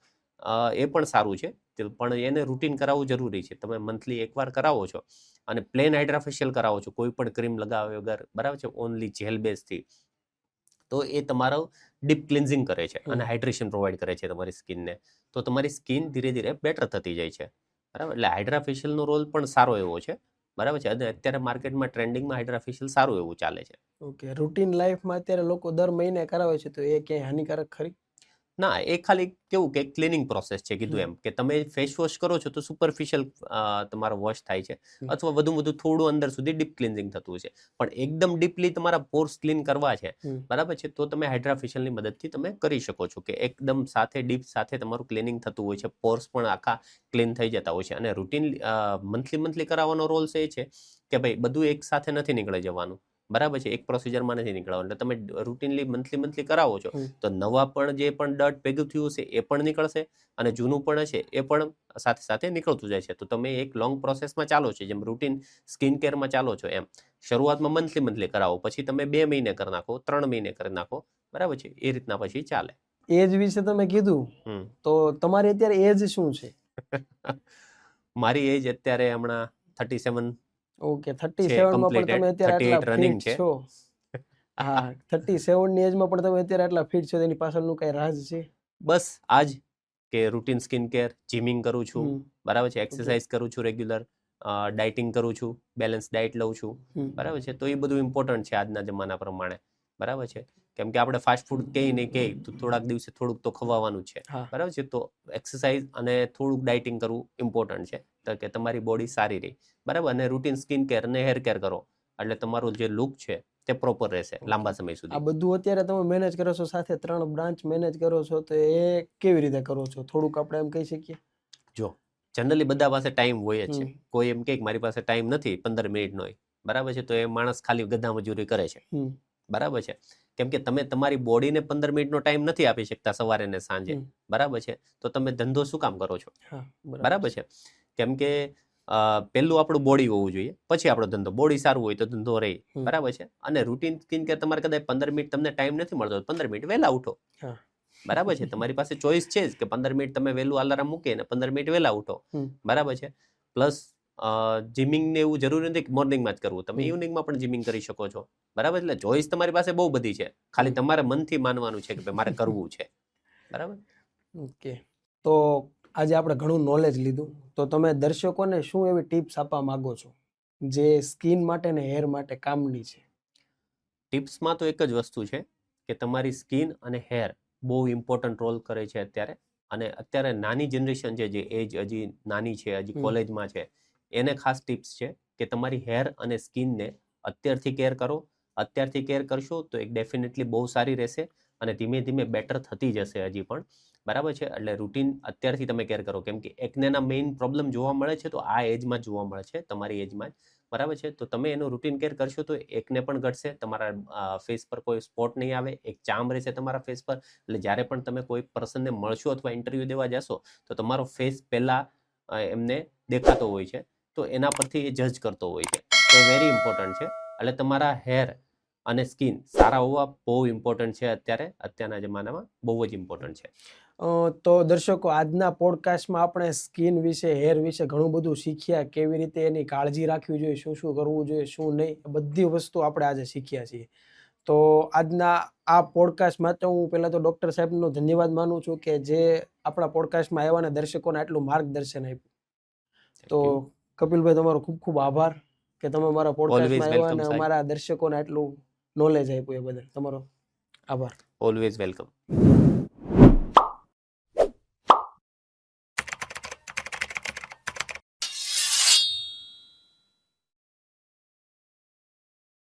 એ પણ સારું છે, પણ એને રૂટીન કરાવવું જરૂરી છે. તમે મંથલી એકવાર કરાવો છો અને પ્લેન હાઇડ્રા ફેશિયલ કરાવો છો, કોઈ પણ ક્રીમ લગાવ્યા વગર, બરાબર છે, ઓનલી જેલ બેઝથી, તો એ તમારો ડીપ ક્લિન્ઝિંગ કરે છે અને હાઇડ્રેશન પ્રોવાઈડ કરે છે તમારી સ્કિનને. તો તમારી સ્કિન ધીરે ધીરે બેટર થતી જાય છે, બરાબર. એટલે હાઇડ્રા ફેશિયલનો રોલ પણ સારો એવો છે, બરાબર છે. અને અત્યારે માર્કેટમાં ટ્રેન્ડિંગમાં હાઇડ્રા ફેશિયલ સારું એવું ચાલે છે. ઓકે, રૂટીન લાઈફમાં અત્યારે લોકો દર મહિને કરાવે છે, તો એ ક્યાંય હાનિકારક ખરી? ના, એ ખાલી કેવું કે ક્લિનિંગ પ્રોસેસ છે, કીધું એમ, કે તમે ફેસ વોશ કરો છો તો સુપરફિશિયલ તમારો વોશ થાય છે, અથવા વધુ થોડું અંદર સુધી ડીપ ક્લિન્ઝિંગ થતું છે. પણ એકદમ ડીપલી તમારા પોર્સ ક્લીન કરવા છે, બરાબર છે, તો તમે હાઇડ્રા ફેશિયલની મદદથી તમે કરી શકો છો, કે એકદમ ડીપ સાથે તમારું ક્લિનિંગ થતું હોય છે, પોર્સ પણ આખા ક્લીન થઈ જતા હોય છે. અને રૂટીન મંથલી કરાવવાનો રોલ્સ એ છે કે ભાઈ બધું એક સાથે નથી નીકળી જવાનું, બરાબર છે, એક પ્રોસિજરમાં નથી નીકળવાનું. એટલે તમે રૂટીનલી મંથલી કરાવો છો તો નવા પણ જે પણ ડટ ભેગું થયું હશે એ પણ નીકળશે, અને જૂનું પણ હશે એ પણ સાથે સાથે નીકળતું જાય છે. તો તમે એક લોંગ પ્રોસેસમાં ચાલો છો, જેમ રૂટીન સ્કિન કેરમાં ચાલો છો એમ. શરૂઆતમાં મંથલી કરાવો, પછી તમે 2 મહિને કરી નાખો, 3 મહિને કરી નાખો, બરાબર છે, એ રીતના પછી ચાલે. એજ વિશે તમે કીધું, તો તમારી અત્યારે એજ શું છે? મારી એજ અત્યારે હમણાં 37. ઓકે, 37માં પણ તમે અત્યારે આટલા ફિટ છો? હા, 37 ની એજમાં પણ તમે અત્યારે આટલા ફિટ છો, તેની પાછળનું કઈ રાજ છે? બસ આજ કે રૂટીન સ્કિન કેર, જીમિંગ કરું છું, બરાબર છે, એક્સરસાઇઝ કરું છું રેગ્યુલર, ડાયટિંગ કરું છું, બેલેન્સ ડાયટ લઉં છું, બરાબર છે. તો એ બધું ઇમ્પોર્ટન્ટ છે આજના જમાના પ્રમાણે, બરાબર છે. કેમ કે આપણે ફાસ્ટ ફૂડ કઈ નહીં કઈ તો થોડાક દિવસે થોડુંક તો ખવાવાનું છે, બરાબર છે. તો એક્સરસાઇઝ અને થોડુંક ડાયટિંગ કરવું ઇમ્પોર્ટન્ટ છે, તો કે તમારી બોડી સારી રહે, બરાબર. અને રૂટીન સ્કિન કેર અને હેર કેર કરો એટલે તમારું જે લુક છે તે પ્રોપર રહેશે લાંબા સમય આ સુધી. બધું અત્યારે તમે મેનેજ કરો છો, સાથે 3 બ્રાન્ચ મેનેજ કરો છો, તો એ કેવી રીતે કરો છો? થોડુંક આપણે એમ કહી શકીએ. જો જનરલી બધા પાસે ટાઈમ હોય જ છે. હમ. કોઈ એમ કે મારી પાસે ટાઈમ નથી 15 મિનિટનો હોય, બરાબર છે, તો એ માણસ ખાલી ગધા મજૂરી કરે છે, હમ. બરાબર છે. કેમ કે તમે તમારી બોડીને 15 મિનિટનો ટાઈમ નથી આપી શકતા સવારે ને સાંજે, હમ. બરાબર છે, તો તમે ધંધો શું કામ કરો છો? હા, બરાબર છે. કેમ કે પહેલું આપણું બોડી હોવું જોઈએ, પછી આપણો ધંધો. બોડી સારું હોય તો ધંધો રહે, હમ. બરાબર છે. અને રૂટીન સ્કિન કેર તમારે કદાચ 15 મિનિટ તમને ટાઈમ નથી મળતો, 15 મિનિટ વહેલા ઉઠો, હા. બરાબર છે. તમારી પાસે ચોઈસ છે જ કે 15 મિનિટ તમે વહેલું અલાર્મ મૂકે ને 15 મિનિટ વહેલા ઉઠો, હમ. બરાબર છે. પ્લસ જીમિંગ ને એવું જરૂરી નથી કે મોર્નિંગમાં જ કરવું, તમે હમ. ઇવનિંગમાં પણ જીમિંગ કરી શકો છો, બરાબર. એટલે ચોઈસ તમારી પાસે બહુ બધી છે, ખાલી તમારે મનથી માનવાનું છે કે ભાઈ મારે કરવું છે, બરાબર. ઓકે, તો આજે આપણે ઘણું નોલેજ લીધું, તો તમે દર્શકોને શું એવી ટિપ્સ આપવા માંગો છો જે સ્કિન માટે ને હેર માટે કામની છે? ટિપ્સમાં તો એક જ વસ્તુ છે કે તમારી સ્કિન અને હેર બહુ ઇમ્પોર્ટન્ટ રોલ કરે છે અત્યારે. અને અત્યારે નાની જનરેશન છે, જે એજ હજી નાની છે, હજી કોલેજમાં છે, એને ખાસ ટિપ્સ છે કે તમારી હેર અને સ્કિનને અત્યારથી કેર કરો. અત્યારથી કેર કરશો તો એક ડેફિનેટલી બહુ સારી રહેશે અને ધીમે ધીમે બેટર થતી જશે હજી પણ, બરાબર છે. એટલે રૂટીન અત્યારથી તમે કેર કરો, કેમ કે એકનેના મેઇન પ્રોબ્લેમ જોવા મળે છે તો આ એજમાં જ જોવા મળે છે, તમારી એજમાં જ, બરાબર છે. તો તમે એનું રૂટીન કેર કરશો તો એકને પણ ઘટશે, તમારા ફેસ પર કોઈ સ્પોટ નહીં આવે, એક ચામ રહેશે તમારા ફેસ પર. એટલે જ્યારે પણ તમે કોઈ પર્સનને મળશો અથવા ઇન્ટરવ્યૂ દેવા જશો તો તમારો ફેસ પહેલાં એમને દેખાતો હોય છે, તો એના પરથી એ જજ કરતો હોય છે. તો એ વેરી ઇમ્પોર્ટન્ટ છે. એટલે તમારા હેર અને સ્કિન સારા હોવા બહુ ઇમ્પોર્ટન્ટ છે અત્યારના જમાનામાં, બહુ જ ઇમ્પોર્ટન્ટ છે. તો દર્શકો, આજના પોડકાસ્ટમાં આપણે સ્કિન વિશે, હેર વિશે ઘણું બધું શીખ્યા. કેવી રીતે એની કાળજી રાખવી જોઈએ, શું શું કરવું જોઈએ, શું નહીં, બધી વસ્તુ આપણે આજે શીખ્યા છીએ. તો આજના આ પોડકાસ્ટ માટે હું પહેલાં તો ડૉક્ટર સાહેબનો ધન્યવાદ માનું છું કે જે આપણા પોડકાસ્ટમાં આવ્યા અને દર્શકોને આટલું માર્ગદર્શન આપ્યું. તો કપિલભાઈ, તમારો ખૂબ ખૂબ આભાર કે તમે મારા પોડકાસ્ટમાં આવ્યા અને અમારા દર્શકોને આટલું નોલેજ આપ્યું, એ બદલ તમારો આભાર. Always welcome.